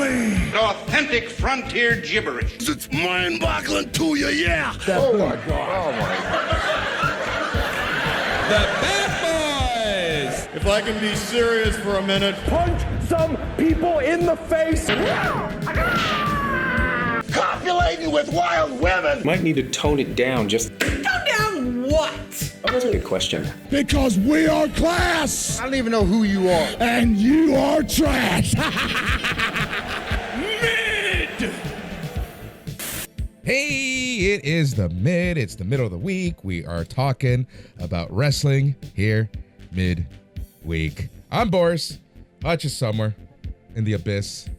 wrestling. Authentic frontier gibberish. It's mind-boggling to you, yeah. Oh my God. Oh my God. The Bad Boys! If I can be serious for a minute. Punch some people in the face. Copulating with wild women. Might need to tone it down just. Tone down what? Oh, that's a good question. Because we are class. I don't even know who you are. And you are trash. Mid! Hey, it is the mid. It's the middle of the week. We are talking about wrestling here mid-week. I'm Boris. Hutch is somewhere in the abyss.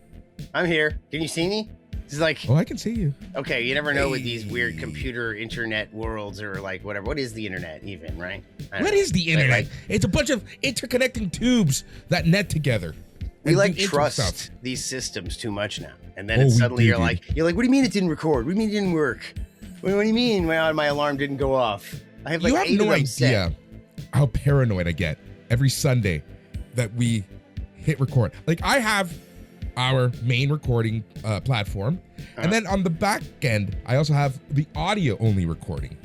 I'm here. Can you see me? It's like, Oh, I can see you. okay, you never know with these weird computer internet worlds or like whatever. What is the internet even, right? What is the internet? It's a bunch of interconnecting tubes that net together. We and like do trust stuff. these systems too much now. And then suddenly you're like, what do you mean it didn't record? What do you mean it didn't work? What do you mean my alarm didn't go off? I have like You have 8 no of them set. idea how paranoid I get every Sunday that we hit record. Like I have our main recording platform, and then on the back end, I also have the audio only recording.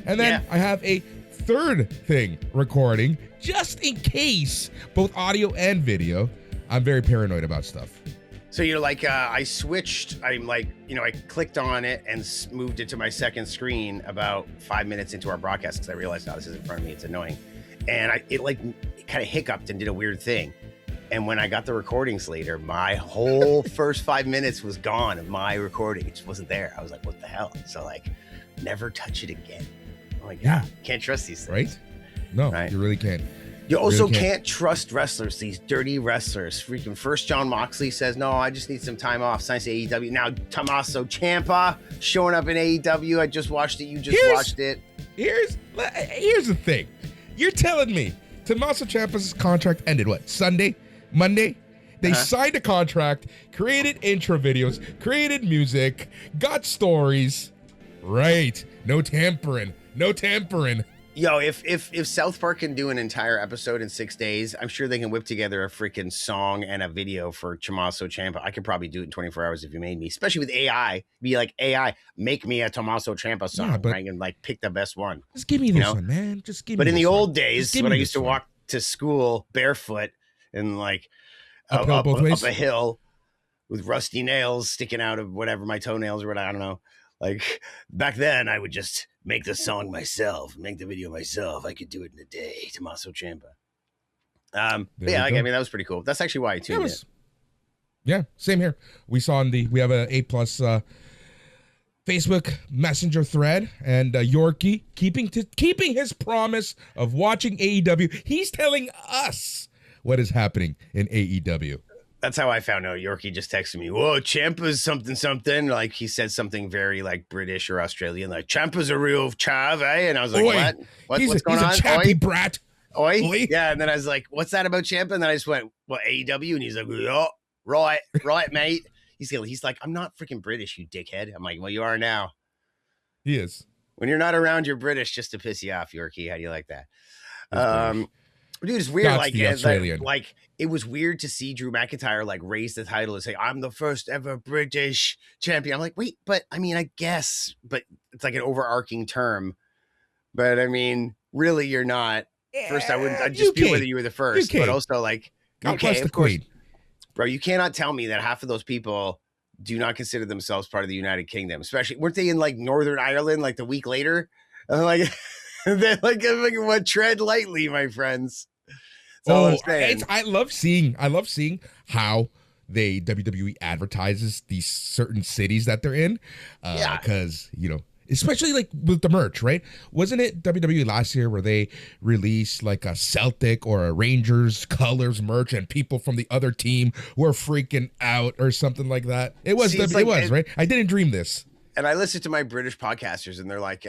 And then I have a third thing recording just in case, both audio and video. I'm very paranoid about stuff. So you're like, I switched, I'm like, I clicked on it and moved it to my second screen about 5 minutes into our broadcast because I realized, this is in front of me, it's annoying. And it kind of hiccuped and did a weird thing. And when I got the recordings later, my whole first 5 minutes was gone of my recording. It just wasn't there. I was like, what the hell? So like, never touch it again. I'm like, can't trust these things. Right? No, you really can't. You also can't trust wrestlers, these dirty wrestlers. Freaking first John Moxley says, no, I just need some time off. Signs to AEW. Now Tommaso Ciampa showing up in AEW. I just watched it. You just watched it. Here's the thing. You're telling me Tommaso Ciampa's contract ended what? Monday? They signed a contract, created intro videos, created music, got stories. Right. No tampering. Yo, if South Park can do an entire episode in 6 days, I'm sure they can whip together a freaking song and a video for Tommaso Ciampa. I could probably do it in 24 hours if you made me, especially with AI. Be like, AI, make me a Tommaso Ciampa song, right? And like pick the best one. Just give me this one, man. Just give me But in this the one. old days, when I used to walk to school barefoot and like up a hill with rusty nails sticking out of whatever my toenails or what, I don't know. Like back then, I would just make the song myself, make the video myself. I could do it in a day. Tommaso Ciampa. But yeah, I mean that was pretty cool. That's actually why I tuned in. Yeah, same here. We have a A+ Facebook Messenger thread, and Yorkie keeping his promise of watching AEW. He's telling us what is happening in AEW. That's how I found out. Yorkie just texted me, whoa, Ciampa's something. Like he said something very like British or Australian, like Ciampa's a real chav, eh? And I was like, Oi. What's going on? He's a chappy brat. Oi? Yeah, and then I was like, what's that about Ciampa? And then I just went, what, AEW? And he's like, oh, right, mate. He's like, I'm not freaking British, you dickhead. I'm like, well, you are now. He is. When you're not around, you're British just to piss you off, Yorkie. How do you like that? Dude, it's weird. Like it was weird to see Drew McIntyre like raise the title and say, I'm the first ever British champion. I'm like, wait, but I mean, I guess, but it's like an overarching term. But I mean, really, you're not. First, I'd dispute whether you were the first, but also like, okay, of course, bro, you cannot tell me that half of those people do not consider themselves part of the United Kingdom, especially weren't they in like Northern Ireland like the week later? I'm like, they're like, what? Tread lightly, my friends. I love seeing how WWE advertises these certain cities that they're in, because especially like with the merch, right? Wasn't it WWE last year where they released like a Celtic or a Rangers colors merch and people from the other team were freaking out or something like that? It was right? I didn't dream this. And I listen to my British podcasters, and they're like,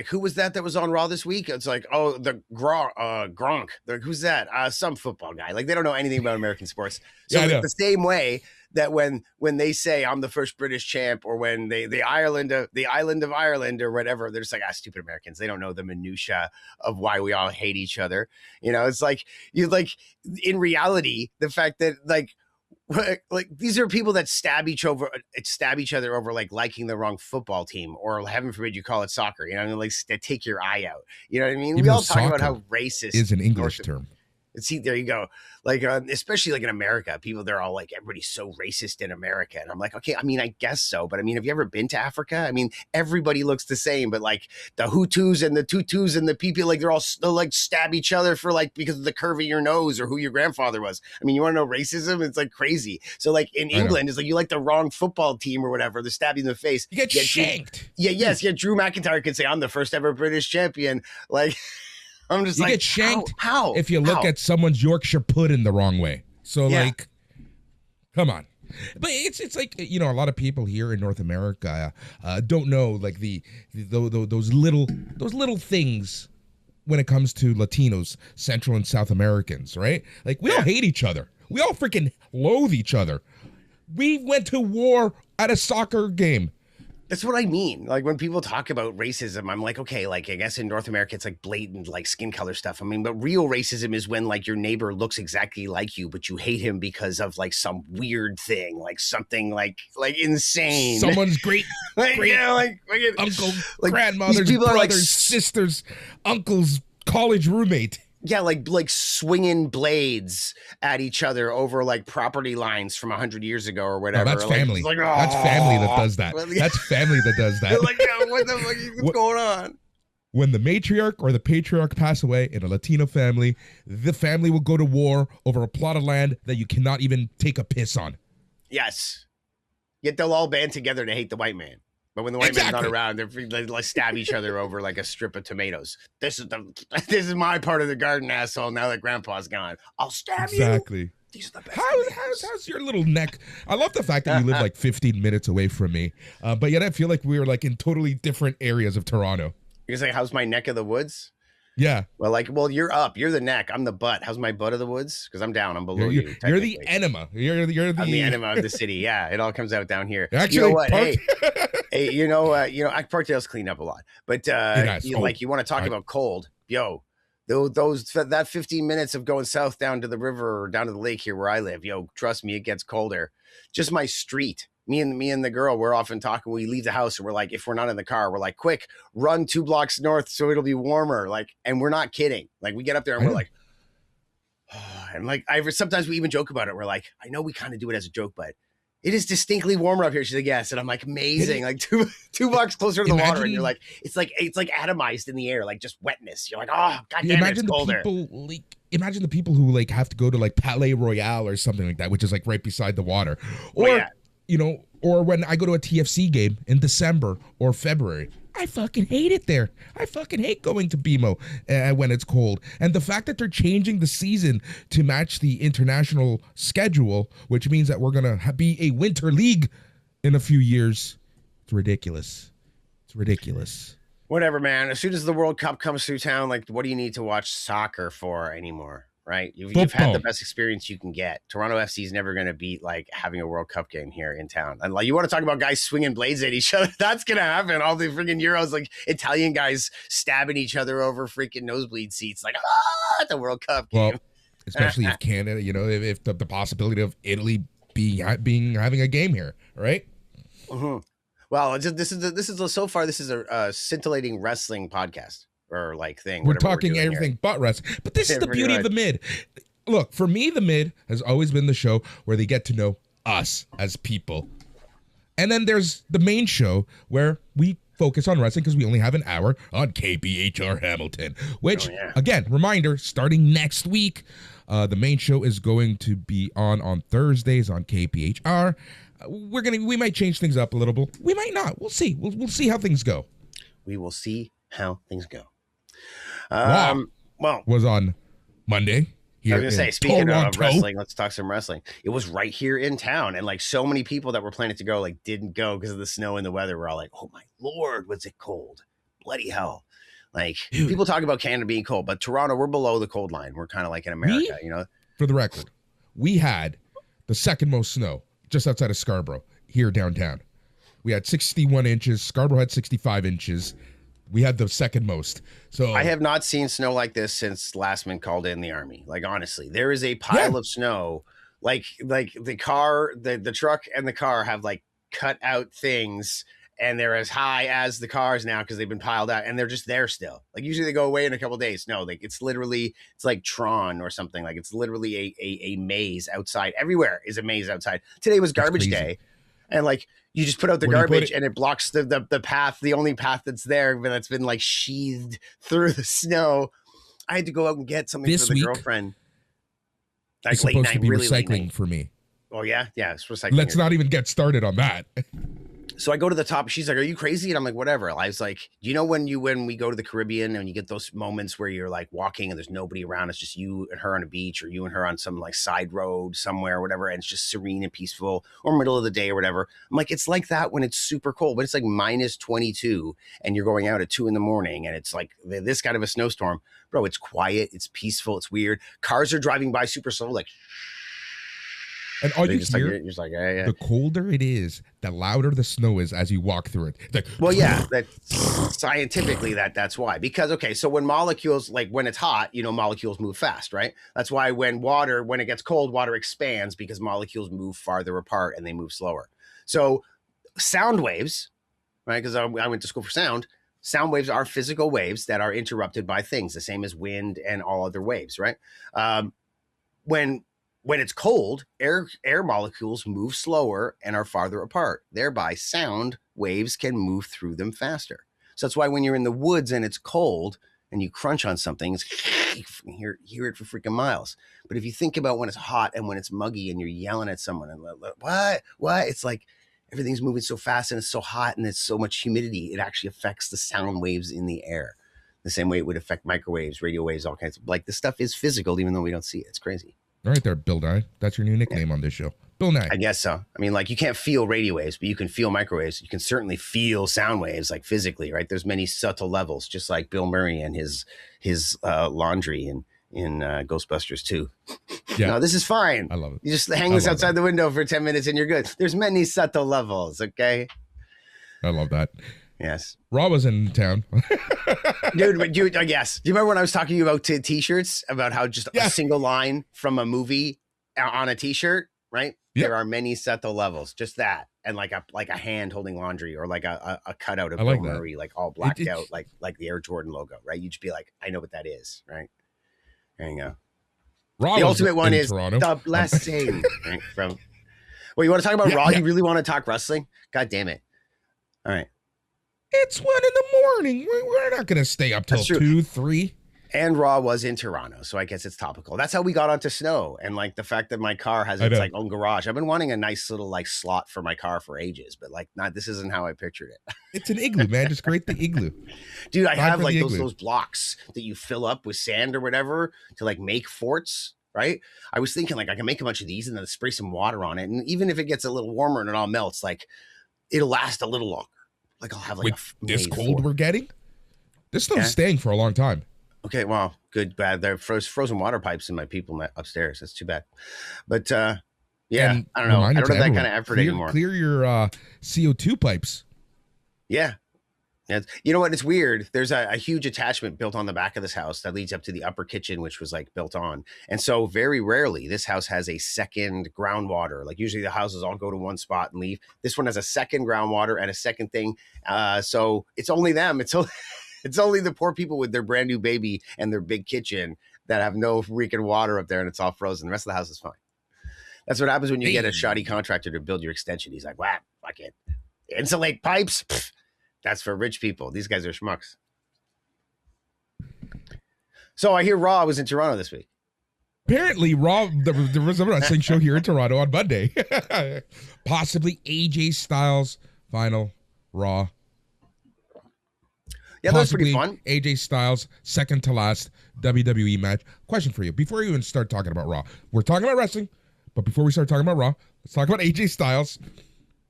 who was that was on Raw this week? It's like, oh, the Gronk. They're like, who's that? Some football guy. Like they don't know anything about American sports. So the same way that when they say I'm the first British champ, or when the island of Ireland or whatever, they're just like, stupid Americans. They don't know the minutia of why we all hate each other. It's like in reality, the fact that like like these are people that stab each other over like liking the wrong football team, or heaven forbid you call it soccer. You know, I mean, like take your eye out. You know what I mean? Even we all talk about how racist is an English term. See, there you go. Like, especially like in America, they're all like, everybody's so racist in America. And I'm like, okay, I mean, I guess so. But I mean, have you ever been to Africa? I mean, everybody looks the same, but like the Hutus and the Tutus and the people, like they'll like stab each other for like, because of the curve of your nose or who your grandfather was. I mean, you want to know racism? It's like crazy. So like in England, it's like you like the wrong football team or whatever. They're stabbing in the face. You get shanked. Drew McIntyre could say, I'm the first ever British champion. Like, I'm just you like, get shanked how? If you look at someone's Yorkshire pudding the wrong way. So like, come on. But it's like, you know, a lot of people here in North America don't know like those little things when it comes to Latinos, Central and South Americans, right? Like we all hate each other. We all freaking loathe each other. We went to war at a soccer game. That's what I mean. Like when people talk about racism, I'm like, okay, like I guess in North America, it's like blatant, like skin color stuff. I mean, but real racism is when like your neighbor looks exactly like you, but you hate him because of like some weird thing, like something like insane. Someone's great, like, great uncle, like, grandmother's brothers, like, sisters, uncle's college roommate. Yeah, like swinging blades at each other over like property lines from 100 years ago or whatever. Oh, that's family. Like, that's family that does that. That's family that does that. Like, what the fuck is going on? When the matriarch or the patriarch pass away in a Latino family, the family will go to war over a plot of land that you cannot even take a piss on. Yes. Yet they'll all band together to hate the white man. But when the white man's not around, they like stab each other over like a strip of tomatoes. This is my part of the garden, asshole. Now that Grandpa's gone, I'll stab you. Exactly. These are the best. How's your little neck? I love the fact that you live like 15 minutes away from me, but yet I feel like we were like in totally different areas of Toronto. You're saying, how's my neck of the woods? Yeah. Well, you're up. You're the neck. I'm the butt. How's my butt of the woods? Because I'm down. I'm below you. You're the enema. I'm the enema of the city. Yeah, it all comes out down here. Actually, you know what? Hey, you know, Parkdale's cleaned up a lot, but nice. you want to talk about cold, yo. That 15 minutes of going south down to the river or down to the lake here where I live, yo, trust me, it gets colder. Just my street. Me and the girl, we're often talking. We leave the house and we're like, if we're not in the car, we're like, quick, run 2 blocks north so it'll be warmer. Like, and we're not kidding. Like, we get up there and we're like, oh, and like, sometimes we even joke about it. We're like, I know we kind of do it as a joke, but it is distinctly warmer up here. She's like, yes. And I'm like, amazing. Like two blocks closer to the water. And you're like, it's like atomized in the air, like just wetness. You're like, oh, God damn it, it's colder. Imagine the people who like have to go to like Palais Royale or something like that, which is like right beside the water. Or, you know, or when I go to a TFC game in December or February, I fucking hate it there. I fucking hate going to BMO when it's cold. And the fact that they're changing the season to match the international schedule, which means that we're going to be a winter league in a few years, it's ridiculous. It's ridiculous. Whatever, man. As soon as the World Cup comes through town, like, what do you need to watch soccer for anymore? Right? You've had the best experience you can get. Toronto FC is never going to beat like having a World Cup game here in town. And like, you want to talk about guys swinging blades at each other? That's going to happen. All the freaking Euros, like Italian guys stabbing each other over freaking nosebleed seats. Like, at the World Cup game. Well, especially if Canada, you know, if the possibility of Italy having a game here, right? Mm-hmm. Well, this is so far. This is a scintillating wrestling podcast. Or like thing. We're talking everything but wrestling. But this is the beauty of the mid. Look, for me, the mid has always been the show where they get to know us as people. And then there's the main show where we focus on wrestling because we only have an hour on KBHR Hamilton. Which, again, reminder, starting next week, the main show is going to be on Thursdays on KBHR. We might change things up a little bit. We might not. We'll see. We'll see how things go. We will see how things go. Was on Monday. I was gonna say, speaking of wrestling, let's talk some wrestling. It was right here in town, and like so many people that were planning to go, like didn't go because of the snow and the weather. We're all like, "Oh my lord, was it cold? Bloody hell!" Like people talk about Canada being cold, but Toronto, we're below the cold line. We're kind of like in America, you know. For the record, we had the second most snow just outside of Scarborough here downtown. We had 61 inches. Scarborough had 65 inches. We had the second most. So I have not seen snow like this since Lastman called in the army. Like, honestly, there is a pile of snow like the car, the truck and the car have like cut out things, and they're as high as the cars now because they've been piled out, and they're just there still. Like usually they go away in a couple of days. No, like it's like Tron or something. Like it's literally a maze outside. Everywhere is a maze outside. Today was garbage day, and like you just put out the garbage and it blocks the path, the only path that's there, but that's been like sheathed through the snow. I had to go out and get something for the girlfriend. Like it's supposed to be really recycling for me. Oh yeah, it's recycling. Let's not even get started on that. So I go to the top. She's like, "Are you crazy?" And I'm like, "Whatever." I was like, "You know when we go to the Caribbean and you get those moments where you're like walking and there's nobody around, it's just you and her on a beach, or you and her on some like side road somewhere or whatever, and it's just serene and peaceful, or middle of the day or whatever." I'm like, "It's like that when it's super cold, but it's like minus 22 and you're going out at 2 a.m. and it's like this kind of a snowstorm, bro. It's quiet, it's peaceful, it's weird. Cars are driving by super slow, like." And all you hear, the colder it is, the louder the snow is as you walk through it. Like, well, yeah, scientifically that's why. Because, okay, so when molecules, like when it's hot, molecules move fast, right? That's why when it gets cold, water expands because molecules move farther apart and they move slower. So sound waves, right? Because I went to school for sound. Sound waves are physical waves that are interrupted by things, the same as wind and all other waves, right? When it's cold, air molecules move slower and are farther apart. Thereby, sound waves can move through them faster. So that's why when you're in the woods and it's cold and you crunch on something, you hear it for freaking miles. But if you think about when it's hot and when it's muggy and you're yelling at someone and what? It's like everything's moving so fast and it's so hot and it's so much humidity. It actually affects the sound waves in the air the same way it would affect microwaves, radio waves, all kinds of, like, this stuff is physical even though we don't see it. It's crazy. All right there, Bill Nye. That's your new nickname on this show. Bill Nye. I guess so. I mean, like, you can't feel radio waves, but you can feel microwaves. You can certainly feel sound waves, like physically, right? There's many subtle levels, just like Bill Murray and his laundry in Ghostbusters 2. Yeah. No, this is fine. I love it. You just hang this outside the window for 10 minutes and you're good. There's many subtle levels, okay? I love that. Yes. Raw was in town. Dude, yes. Do you remember when I was talking to you about t-shirts, about how just a single line from a movie on a t-shirt, right? Yep. There are many subtle levels, just that. And like a hand holding laundry, or like a cutout of Bill Murray, like all blacked out, like the Air Jordan logo, right? You just be like, I know what that is, right? There you go. Raw the ultimate one is Toronto. The blessing. Right? Well, you want to talk about Raw? Yeah. You really want to talk wrestling? God damn it. All right. It's 1 a.m. We're not going to stay up till 2, 3. And Raw was in Toronto, so I guess it's topical. That's how we got onto snow, and like the fact that my car has its like own garage. I've been wanting a nice little like slot for my car for ages, but like this isn't how I pictured it. It's an igloo, man. Just create the igloo. Dude, I have like those blocks that you fill up with sand or whatever to like make forts. Right? I was thinking like I can make a bunch of these and then spray some water on it, and even if it gets a little warmer and it all melts, like it'll last a little longer. Like I'll have like with this cold we're getting. This stuff's staying for a long time. Okay, well, good, bad. There are frozen water pipes in my people upstairs. That's too bad. But yeah, and I don't know. I don't have that kind of effort anymore. Clear your CO2 pipes. Yeah. You know what? It's weird. There's a huge attachment built on the back of this house that leads up to the upper kitchen, which was like built on. And so very rarely this house has a second groundwater. Like usually the houses all go to one spot and leave. This one has a second groundwater and a second thing. So it's only them. It's only the poor people with their brand new baby and their big kitchen that have no freaking water up there, and it's all frozen. The rest of the house is fine. That's what happens when you get a shoddy contractor to build your extension. He's like, wow, fuck it. Insulate pipes? Pfft. That's for rich people. These guys are schmucks. So I hear Raw was in Toronto this week. Apparently, Raw, there was a wrestling show here in Toronto on Monday. Possibly AJ Styles final Raw. Yeah, that was pretty fun. AJ Styles, second to last WWE match. Question for you. Before you even start talking about Raw, we're talking about wrestling, but before we start talking about Raw, let's talk about AJ Styles.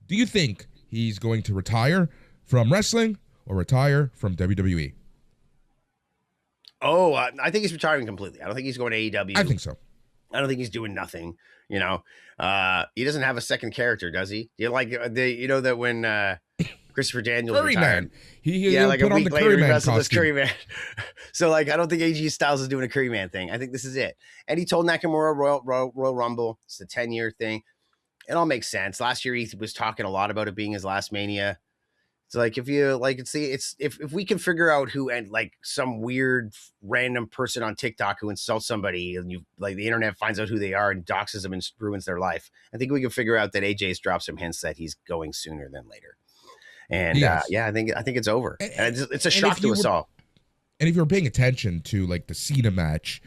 Do you think he's going to retire from wrestling or retire from WWE? Oh, I think he's retiring completely. I don't think he's going to AEW. I think so. I don't think he's doing nothing. You know, he doesn't have a second character, does he? You like you know that when Christopher Daniels Curry retired. Man. He like put a on week the later, Curry he Man wrestled as costume. Curry Man. So like, I don't think AJ Styles is doing a Curry Man thing. I think this is it. And he told Nakamura Royal Rumble. It's a 10-year thing. It all makes sense. Last year he was talking a lot about it being his last Mania. It's like if you like, if we can figure out who and like some weird random person on TikTok who insults somebody and you like the internet finds out who they are and doxes them and ruins their life. I think we can figure out that AJ's dropped some hints that he's going sooner than later. And yes. I think it's over. And it's a shock to us all. And if you were paying attention to like the Cena match,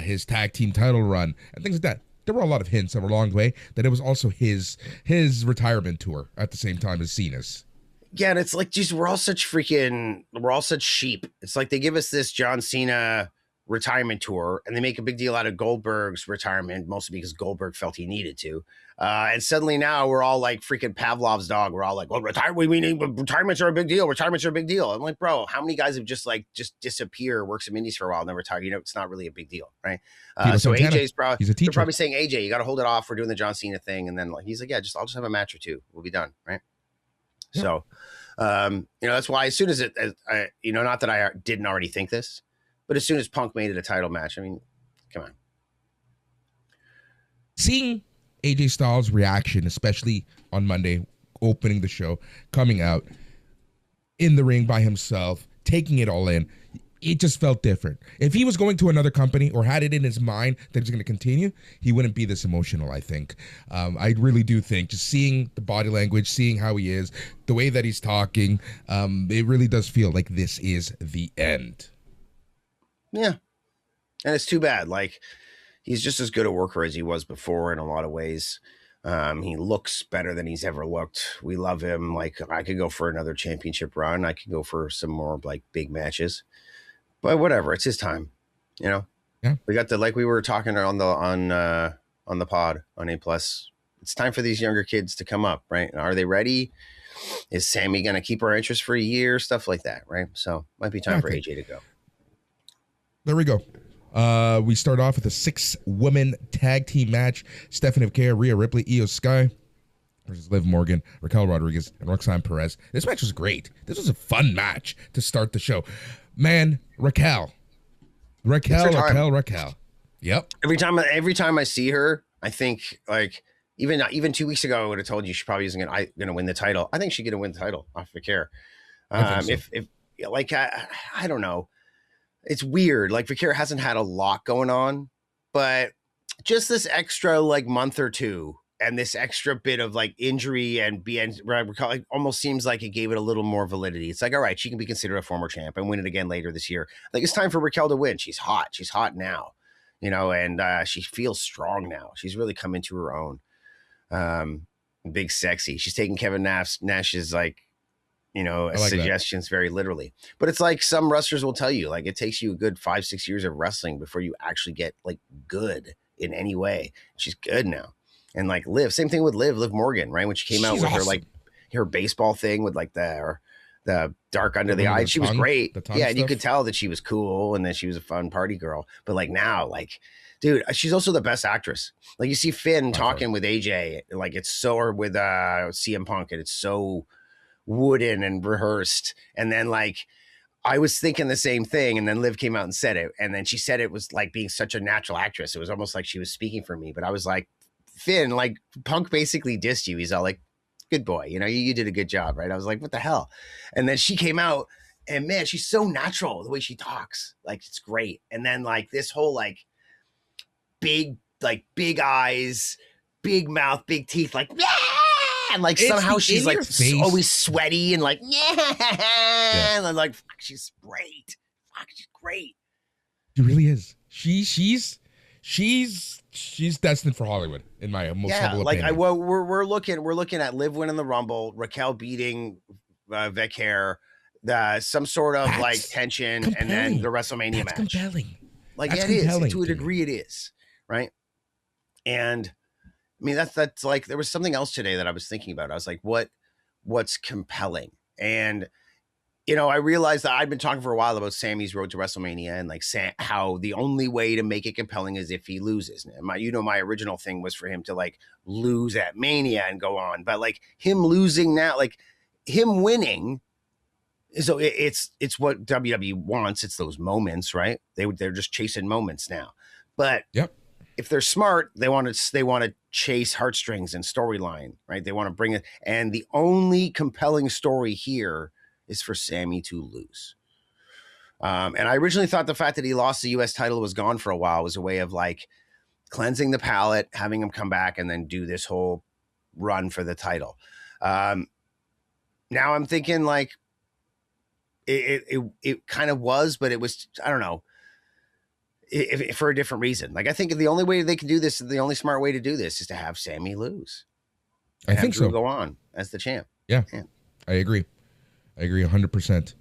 his tag team title run and things like that, there were a lot of hints that were along the way that it was also his retirement tour at the same time as Cena's. Yeah, and it's like, geez, we're all such sheep. It's like they give us this John Cena retirement tour, and they make a big deal out of Goldberg's retirement, mostly because Goldberg felt he needed to. And suddenly now we're all like freaking Pavlov's dog. We're all like, well, retirements are a big deal. Retirements are a big deal. I'm like, bro, how many guys have just disappear, work some indies for a while, and then retire? You know, it's not really a big deal, right? So AJ's probably, they're probably saying, AJ, you got to hold it off. We're doing the John Cena thing. And then like, he's like, yeah, I'll just have a match or two. We'll be done, right? Yep. So, that's why as soon as not that I didn't already think this, but as soon as Punk made it a title match, I mean, come on. Seeing AJ Styles' reaction, especially on Monday, opening the show, coming out in the ring by himself, taking it all in, it just felt different. If he was going to another company or had it in his mind that he's going to continue, he wouldn't be this emotional, I think. I really do think just seeing the body language, seeing how he is, the way that he's talking, it really does feel like this is the end. Yeah. And it's too bad. Like, he's just as good a worker as he was before in a lot of ways. He looks better than he's ever looked. We love him. Like, I could go for another championship run. I could go for some more like big matches. But whatever, it's his time, Yeah. We got like we were talking on the pod on A+. It's time for these younger kids to come up, right? Are they ready? Is Sami going to keep our interest for a year? Stuff like that, right? So might be time for AJ to go. There we go. We start off with a 6-woman tag team match. Stephanie McIntyre, Rhea Ripley, Io Sky versus Liv Morgan, Raquel Rodriguez, and Roxanne Perez. This match was great. This was a fun match to start the show. Man, Raquel. Yep. Every time I see her, I think like even 2 weeks ago I would have told you she probably isn't gonna win the title. I think she's gonna win the title off Vakir. I don't know. It's weird. Like Vakir hasn't had a lot going on, but just this extra like month or two and this extra bit of like injury and it almost seems like it gave it a little more validity. It's like, all right, she can be considered a former champ and win it again later this year. I think it's time for Raquel to win. She's hot. She's hot now, and she feels strong now. She's really come into her own. Big sexy. She's taking Kevin Nash's suggestions very literally. But it's like some wrestlers will tell you, like it takes you a good 5-6 years of wrestling before you actually get like good in any way. She's good now. And like Liv, same thing with Liv Morgan, right? When she came out with awesome. her baseball thing with like the dark under the eye, she was great. Yeah, and you could tell that she was cool and that she was a fun party girl. But like now, like, dude, she's also the best actress. Like you see Finn talking with AJ, like it's so, or with CM Punk, and it's so wooden and rehearsed. And then like I was thinking the same thing, and then Liv came out and said it, and then she said it was like being such a natural actress. It was almost like she was speaking for me. But I was like, Finn, like Punk basically dissed you. He's all like, good boy, you did a good job, right? I was like, what the hell? And then she came out, and man, she's so natural the way she talks. Like it's great. And then like this whole like big eyes, big mouth, big teeth, like yeah, and like somehow she's like always sweaty and like yeah. And I'm like, fuck, she's great. Fuck, she's great. She really is. She's destined for Hollywood in my most humble opinion. We're looking at Liv winning the Rumble, Raquel beating Vakir, some sort of like tension, compelling. And then the WrestleMania match. Compelling. Like it is to a degree, it is right. And I mean that's like there was something else today that I was thinking about. I was like, what's compelling? And I realized that I'd been talking for a while about Sami's road to WrestleMania and like how the only way to make it compelling is if he loses. And my original thing was for him to like lose at Mania and go on, but like him losing now, like him winning. So it's what WWE wants. It's those moments, right? They're just chasing moments now. But if they're smart, they want to chase heartstrings and storyline, right? They want to bring it. And the only compelling story here is for Sami to lose. And I originally thought the fact that he lost the U.S. title was gone for a while was a way of like cleansing the palate, having him come back and then do this whole run for the title. Now I'm thinking like it kind of was, but it was, I don't know, if for a different reason. Like I think the only way they can do this, the only smart way to do this is to have Sami lose. I think so. Go on as the champ. Yeah. I agree 100%.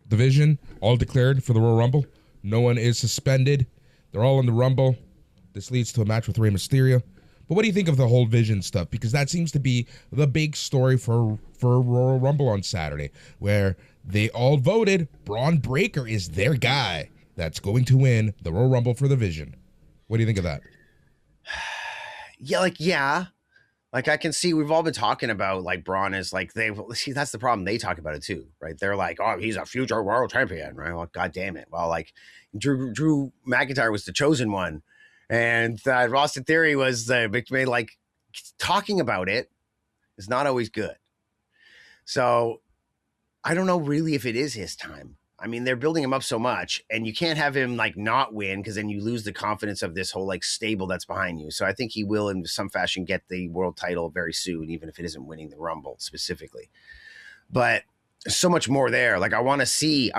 Division, all declared for the Royal Rumble. No one is suspended. They're all in the Rumble. This leads to a match with Rey Mysterio. But what do you think of the whole Vision stuff? Because that seems to be the big story for Royal Rumble on Saturday, where they all voted Braun Breaker is their guy that's going to win the Royal Rumble for the Vision. What do you think of that? Like I can see we've all been talking about like Braun is like that's the problem. They talk about it too, right? They're like, oh, he's a future world champion, right? Well, God damn it. Well, like Drew McIntyre was the chosen one, and Austin Theory was like talking about it is not always good. So I don't know really if it is his time. I mean, they're building him up so much, and you can't have him like not win because then you lose the confidence of this whole like stable that's behind you. So I think he will in some fashion get the world title very soon, even if it isn't winning the Rumble specifically. But there's so much more there. Like I want to see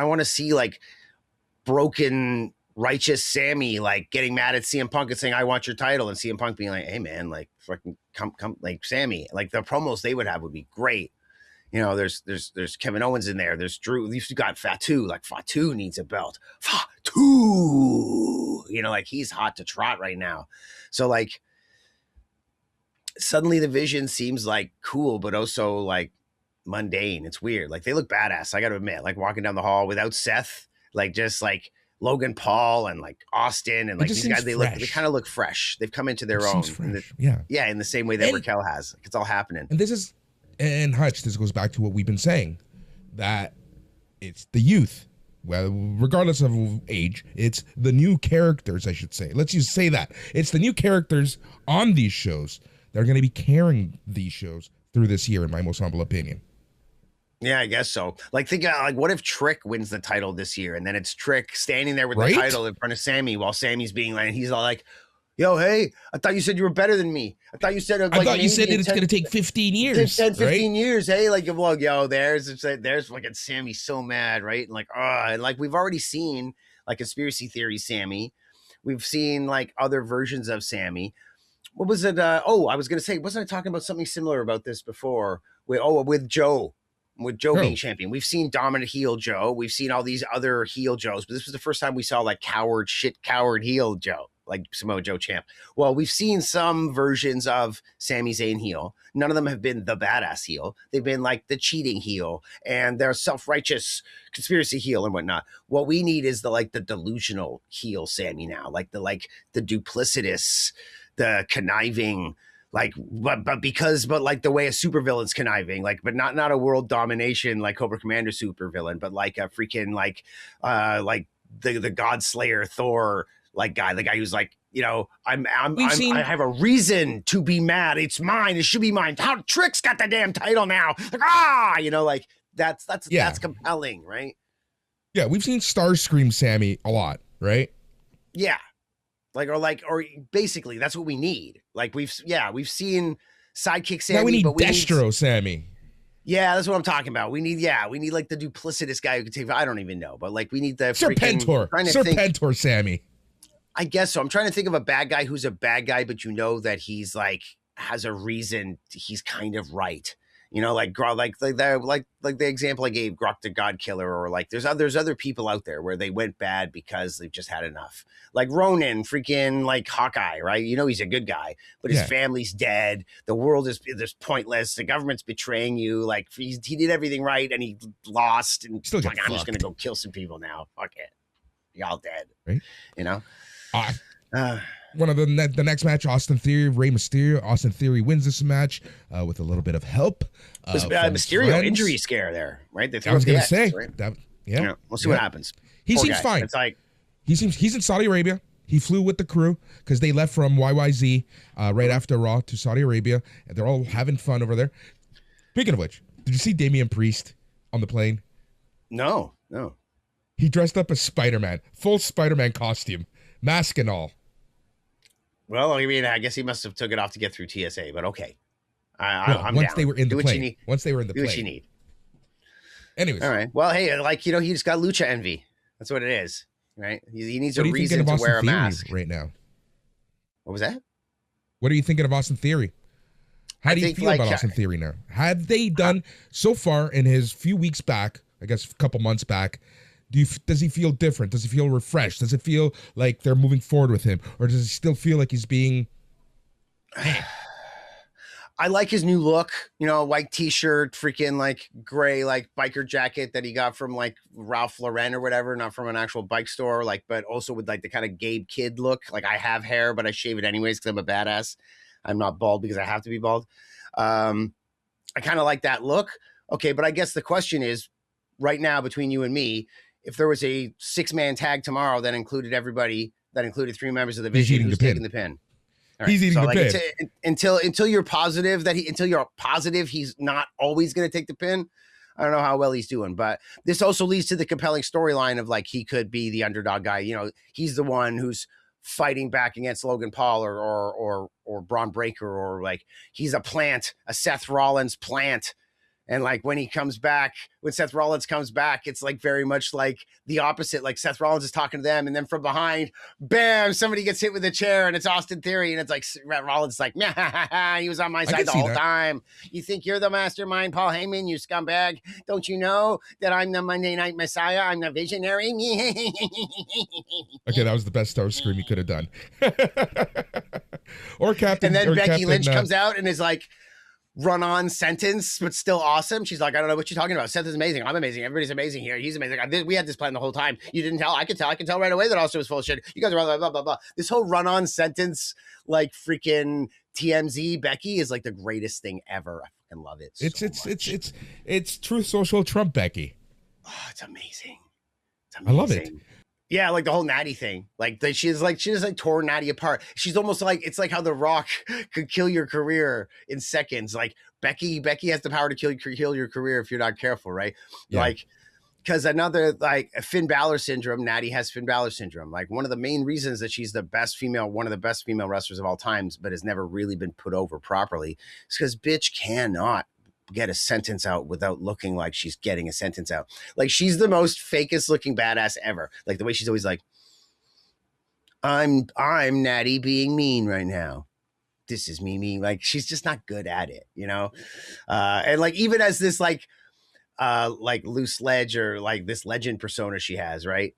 like broken righteous Sami like getting mad at CM Punk and saying, I want your title, and CM Punk being like, hey man, like fucking come like Sami. Like the promos they would have would be great. You know, there's Kevin Owens in there. There's Drew. You've got Fatu. Like Fatu needs a belt. Fatu. You know, like he's hot to trot right now. So like suddenly the Vision seems like cool, but also like mundane. It's weird. Like they look badass. I got to admit, like walking down the hall without Seth, like just like Logan Paul and like Austin and like these guys, they kind of look fresh. They've come into their own. In the same way that Raquel has. Like, it's all happening. And Hutch, this goes back to what we've been saying, that it's the youth. Well, regardless of age, it's the new characters, I should say. Let's just say that. It's the new characters on these shows that are going to be carrying these shows through this year, in my most humble opinion. Yeah, I guess so. Like, think like, what if Trick wins the title this year, and then it's Trick standing there with the title in front of Sami while Sami's being like, he's all like, yo, hey, I thought you said you were better than me. I thought you said it's going to take 15 years. 10, 15 years. Hey, like, well, yo, there's fucking Sami so mad, right? And like, and like we've already seen like conspiracy theory Sami. We've seen like other versions of Sami. What was it? I was going to say, wasn't I talking about something similar about this before? With Joe. With Joe being champion. We've seen dominant heel Joe. We've seen all these other heel Joes, but this was the first time we saw like coward heel Joe, like Samoa Joe champ. Well, we've seen some versions of Sami Zayn heel. None of them have been the badass heel. They've been like the cheating heel and their self-righteous conspiracy heel and whatnot. What we need is the delusional heel Sami now, like the duplicitous, the conniving, like, but like the way a supervillain's conniving, like, but not a world domination like Cobra Commander supervillain, but like a freaking like the God Slayer Thor like guy, the guy who's like, you know, I have a reason to be mad. It's mine. It should be mine. How Trick's got the damn title now? Like, you know, like that's compelling, right? Yeah, we've seen Starscream Sami a lot, right? Yeah. Or basically that's what we need. Like we've seen sidekick Sami. Now we need Destro Sami. Yeah, that's what I'm talking about. We need like the duplicitous guy who can take. I don't even know, but like we need the Serpentor Sami. I guess so. I'm trying to think of a bad guy who's a bad guy, but you know that he's like has a reason. He's kind of right. You know, like the example I gave, Grok the God Killer, or like there's other people out there where they went bad because they've just had enough. Like Ronan, freaking like Hawkeye, right? You know he's a good guy, but his family's dead. The world is pointless. The government's betraying you. Like he did everything right and he lost. And still like, I'm just gonna go kill some people now. Fuck it, y'all dead. Right? You know. one of the next match, Austin Theory, Rey Mysterio. Austin Theory wins this match with a little bit of help. Mysterio friends. Injury scare there, right? I was going to say right? that. We'll see what happens. He Poor seems guy. fine. It's like he's in Saudi Arabia. He flew with the crew because they left from YYZ right after Raw to Saudi Arabia, and they're all having fun over there. Speaking of which, did you see Damian Priest on the plane? No. He dressed up as Spider-Man, full Spider-Man costume, mask and all. Well, I mean, I guess he must have took it off to get through TSA, but okay. I'm once down. they were in the Do plane. Once they were in the Do plane. what you need. Anyways. All right. Well, hey, like, he just got lucha envy. That's what it is, right? He needs a What are you reason thinking to of wear a Austin Theory mask right now? What was that? What are you thinking of Austin Theory? How do you feel about Austin Theory now? Have they done so far in his few weeks back, I guess a couple months back, does he feel different? Does he feel refreshed? Does it feel like they're moving forward with him? Or does he still feel like he's being... I like his new look, white t-shirt, freaking like gray, like biker jacket that he got from like Ralph Lauren or whatever, not from an actual bike store, like, but also with like the kind of Gabe Kid look. Like I have hair, but I shave it anyways because I'm a badass. I'm not bald because I have to be bald. I kind of like that look. Okay, but I guess the question is right now between you and me, if there was a 6-man tag tomorrow that included everybody, that included 3 members of the Vision, who's taking the pin? Right. He's eating the pin. Until you're positive he's not always going to take the pin. I don't know how well he's doing, but this also leads to the compelling storyline of like he could be the underdog guy. He's the one who's fighting back against Logan Paul or Braun Breaker, or like he's a Seth Rollins plant. And like when Seth Rollins comes back, it's like very much like the opposite. Like Seth Rollins is talking to them, and then from behind, bam, somebody gets hit with a chair, and it's Austin Theory, and it's like Rollins is like, he was on my side the whole time. You think you're the mastermind, Paul Heyman, you scumbag? Don't you know that I'm the Monday Night Messiah? I'm the visionary. Okay, that was the best Star Scream you could have done. Or Captain. And then Becky Lynch comes out and is like, run-on sentence, but still awesome. She's like, I don't know what you're talking about. Seth is amazing. I'm amazing. Everybody's amazing here. He's amazing. We had this plan the whole time. You didn't tell. I could tell right away that Austin was full of shit. You guys are blah, blah, blah, blah. This whole run-on sentence, like freaking TMZ Becky is like the greatest thing ever. I fucking love it. It's Truth Social Trump Becky. Oh, it's amazing. I love it. Yeah, like the whole Natty thing. Like she just tore Natty apart. She's almost like, it's like how The Rock could kill your career in seconds. Like Becky has the power to kill your career if you're not careful, right? Yeah. Like, because another like Finn Balor syndrome, Natty has Finn Balor syndrome. Like one of the main reasons that she's one of the best female wrestlers of all times, but has never really been put over properly, is because bitch cannot get a sentence out without looking like she's getting a sentence out. Like she's the most fakest looking badass ever. Like the way she's always like, I'm Natty being mean right now. This is me. Like she's just not good at it, and like even as this like loose ledge or like this legend persona she has, right?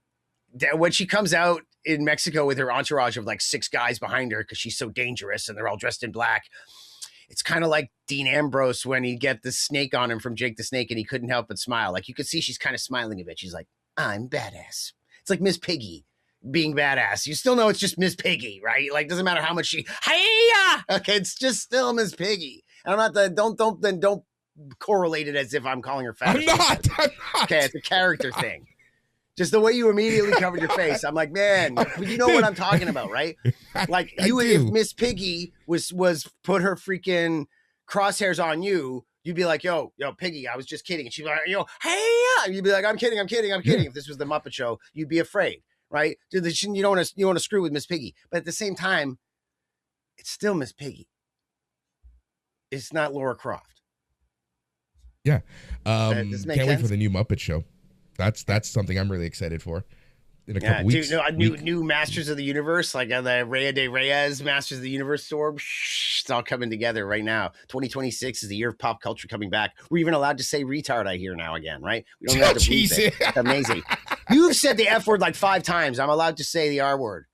When she comes out in Mexico with her entourage of like 6 guys behind her because she's so dangerous and they're all dressed in black. It's kind of like Dean Ambrose when he get the snake on him from Jake the Snake and he couldn't help but smile. Like you could see she's kind of smiling a bit. She's like, I'm badass. It's like Miss Piggy being badass. You still know it's just Miss Piggy, right? Like doesn't matter how much hey-ya! Okay, it's just still Miss Piggy. And I'm not don't correlate it as if I'm calling her fat. I'm not. Okay, it's a character thing. Just the way you immediately covered your face. I'm like, man, you know what I'm talking about, right? Like if Miss Piggy was put her freaking crosshairs on you, you'd be like, yo, Piggy, I was just kidding. And she'd be like, hey, you'd be like, I'm kidding. If this was the Muppet Show, you'd be afraid, right? You don't want to screw with Miss Piggy. But at the same time, it's still Miss Piggy. It's not Laura Croft. Yeah. Can't wait for the new Muppet Show. That's something I'm really excited for in a couple weeks. New Masters of the Universe, like the Rhea de Reyes Masters of the Universe store. It's all coming together right now. 2026 is the year of pop culture coming back. We're even allowed to say retard, I hear now again, right? We don't have to bleep it. It's amazing. You've said the F word like 5 times. I'm allowed to say the R word.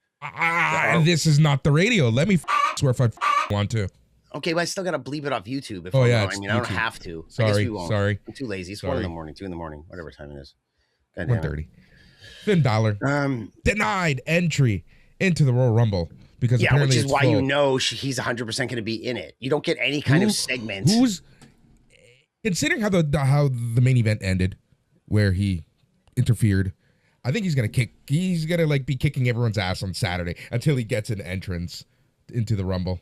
This is not the radio. Let me swear if I want to. Okay, but I still got to bleep it off YouTube. If I don't have to. Sorry, I guess we won't. sorry. I'm too lazy. It's 1 in the morning, 2 in the morning, whatever time it is. 1:30. Finn Balor denied entry into the Royal Rumble because which is why he's 100% going to be in it. You don't get any kind of segment. Considering how the main event ended, where he interfered, I think he's gonna be kicking everyone's ass on Saturday until he gets an entrance into the Rumble.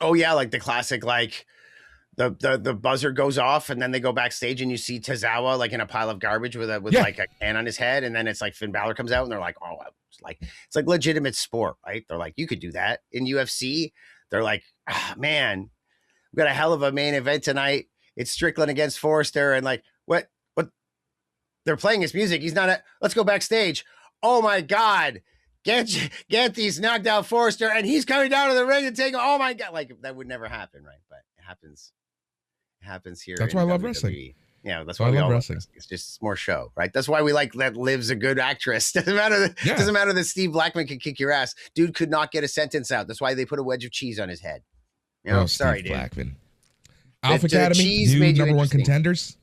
Oh yeah, like the classic, like the buzzer goes off and then they go backstage and you see Tozawa like in a pile of garbage with like a can on his head, and then it's like Finn Balor comes out and they're like, oh, it's like legitimate sport, right? They're like, you could do that in UFC. They're like, man, we got a hell of a main event tonight. It's Strickland against Forrester, and like what they're playing his music. He's not let's go backstage. Oh my God. Get these knocked out Forrester, and he's coming down to the ring and taking. Oh my God, like that would never happen, right? But it happens. It happens here. That's why I love wrestling. Yeah, that's why we all love wrestling. It's just more show, right? That's why we like that Liv's a good actress. Doesn't matter that Steve Blackman can kick your ass. Dude could not get a sentence out. That's why they put a wedge of cheese on his head. You know, sorry, Steve dude. Blackman. Alpha Academy, new number one contenders.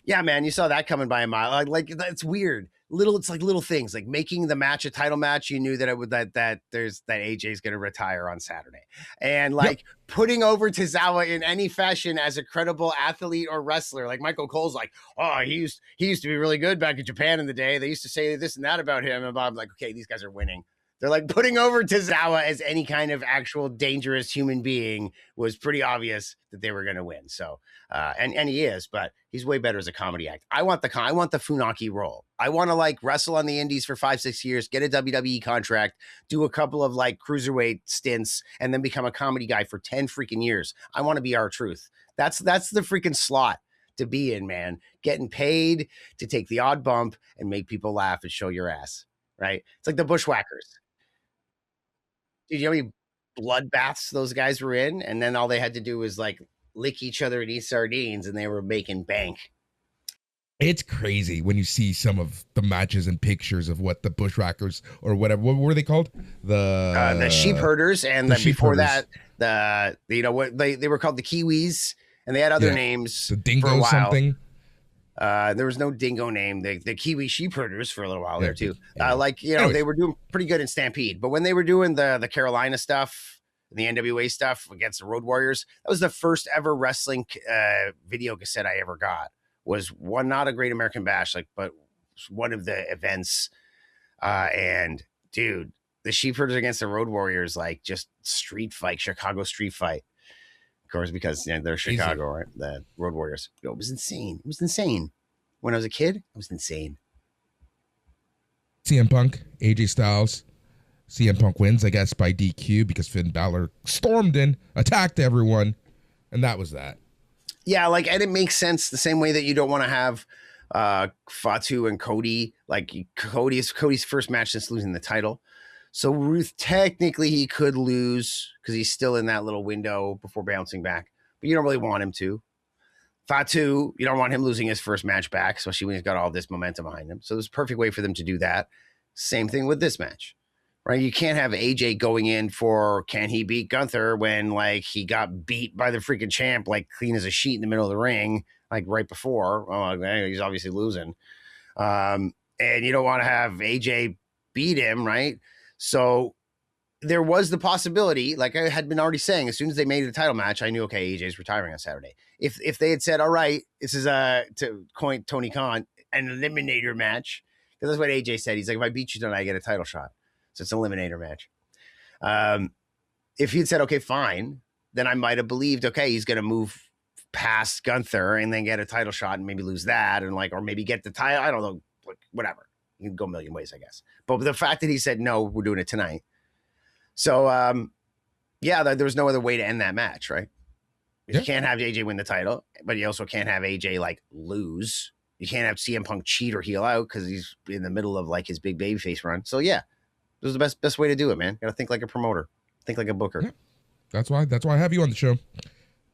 Yeah, man, you saw that coming by a mile. Like it's weird. It's like little things, like making the match a title match. You knew that it would that AJ's going to retire on Saturday, and like putting over Tozawa in any fashion as a credible athlete or wrestler. Like Michael Cole's like, oh, he used to be really good back in Japan in the day. They used to say this and that about him. And I'm like, okay, these guys are winning. They're like putting over Tozawa as any kind of actual dangerous human being was pretty obvious that they were going to win. So, and he is, but he's way better as a comedy act. I want the Funaki role. I want to like wrestle on the indies for 5-6 years, get a WWE contract, do a couple of like cruiserweight stints, and then become a comedy guy for 10 freaking years. I want to be R-Truth. That's the freaking slot to be in, man. Getting paid to take the odd bump and make people laugh and show your ass. Right? It's like the Bushwhackers. Dude, you know how many bloodbaths those guys were in? And then all they had to do was like lick each other and eat sardines, and they were making bank. It's crazy when you see some of the matches and pictures of what the Bushwhackers or whatever, what were they called? The sheep herders, and before that, they were called the Kiwis, and they had other names. The Dingo something. There was no dingo name. The Kiwi sheep herders for a little while there too. Anyways. They were doing pretty good in Stampede, but when they were doing the Carolina stuff, the NWA stuff against the Road Warriors, that was the first ever wrestling video cassette I ever got. Was one, not a Great American Bash, but one of the events. And dude, the sheep herders against the Road Warriors, like just street fight, Chicago street fight. Of course, because they're Chicago, right? The Road Warriors. It was insane. It was insane. When I was a kid, it was insane. CM Punk, AJ Styles. CM Punk wins, I guess, by DQ because Finn Balor stormed in, attacked everyone, and that was that. Yeah, and it makes sense the same way that you don't want to have Fatu and Cody. Like Cody's first match since losing the title. So Ruth, technically he could lose because he's still in that little window before bouncing back, but you don't really want him to. Fatu, you don't want him losing his first match back, especially when he's got all this momentum behind him. So there's a perfect way for them to do that. Same thing with this match, right? You can't have AJ going in for, can he beat Gunther when he got beat by the freaking champ, clean as a sheet in the middle of the ring, right before. Oh, he's obviously losing. And you don't want to have AJ beat him, right? So there was the possibility, like I had been already saying, as soon as they made it a title match, I knew, okay, AJ's retiring on Saturday. If they had said, all right, this is to coin Tony Khan, an eliminator match, because that's what AJ said. He's like, if I beat you tonight, I get a title shot. So it's an eliminator match. If he'd said, okay, fine, then I might have believed, okay, he's going to move past Gunther and then get a title shot and maybe lose that and or maybe get the title. I don't know, whatever. You can go a million ways, I guess. But the fact that he said, no, we're doing it tonight. So, there was no other way to end that match, right? You can't have AJ win the title, but you also can't have AJ, lose. You can't have CM Punk cheat or heel out because he's in the middle of, his big babyface run. So, yeah, this is the best way to do it, man. Got to think like a promoter. Think like a booker. Yeah. That's why I have you on the show.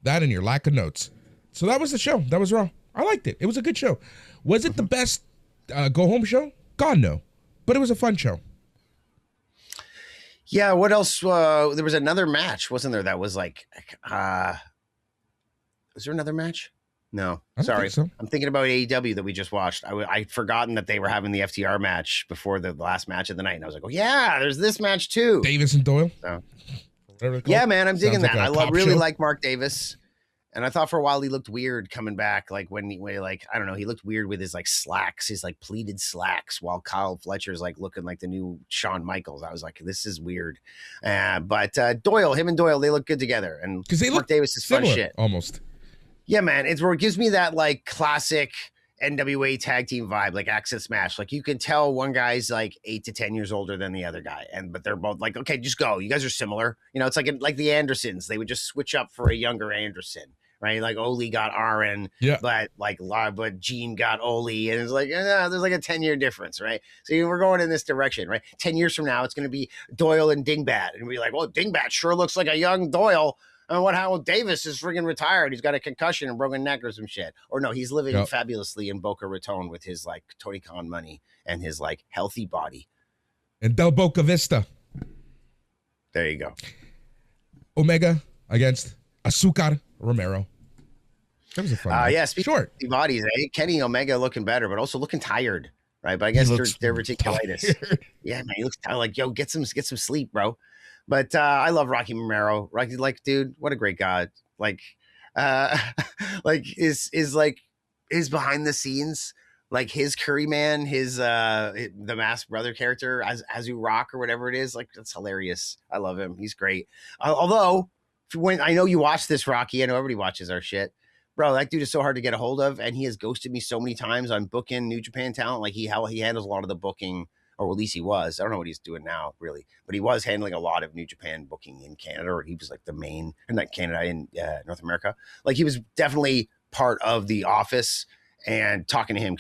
That and your lack of notes. So that was the show. That was Raw. I liked it. It was a good show. Was it the best go-home show? God, no. But it was a fun show. Yeah, what else? There was another match, wasn't there? That was was there another match? No, I don't sorry. think so. I'm thinking about AEW that we just watched. I'd forgotten that they were having the FTR match before the last match of the night. And I was like, oh, yeah, there's this match too. Davis and Doyle. So, yeah, man, I'm digging that. Like I really like Mark Davis. And I thought for a while he looked weird coming back. Like when like, I don't know, he looked weird with his like slacks, his like pleated slacks, while Kyle Fletcher's like looking like the new Shawn Michaels. I was like, this is weird. But Doyle, him and Doyle, they look good together. And because they Mark look Davis is fun shit. Almost. Yeah, man. It gives me that like classic NWA tag team vibe, like Access Smash. Like you can tell one guy's like 8 to 10 years older than the other guy, but they're both like, okay, just go. You guys are similar. You know, it's like the Andersons. They would just switch up for a younger Anderson, right? Like Oli got Aaron, but Gene got Oli, and it's like there's like a 10-year difference, right? So we're going in this direction, right? 10 years from now, it's going to be Doyle and Dingbat, and we're like, well, Dingbat sure looks like a young Doyle. And what happened? Davis is freaking retired. He's got a concussion and broken neck or some shit. Or no, he's living fabulously in Boca Raton with his like Tony Khan money and his like healthy body. And Del Boca Vista. There you go. Omega against Azúcar Romero. That was a fun match. Yeah, speaking of bodies, Kenny Omega looking better, but also looking tired, right? But I guess there's diverticulitis. Yeah, man, he looks tired. Like, yo, get some sleep, bro. But I love Rocky Romero. Rocky, like, dude, what a great guy. Like, is his behind the scenes, like his Curry Man, the masked brother character, Azu Rock or whatever it is. Like, that's hilarious. I love him. He's great. Although, when I know you watch this, Rocky, I know everybody watches our shit. Bro, that dude is so hard to get a hold of, and he has ghosted me so many times on booking New Japan talent. Like, he handles a lot of the booking. Or at least he was. I don't know what he's doing now, really. But he was handling a lot of New Japan booking in Canada, or he was like the main, or not Canada, in North America. Like he was definitely part of the office, and talking to him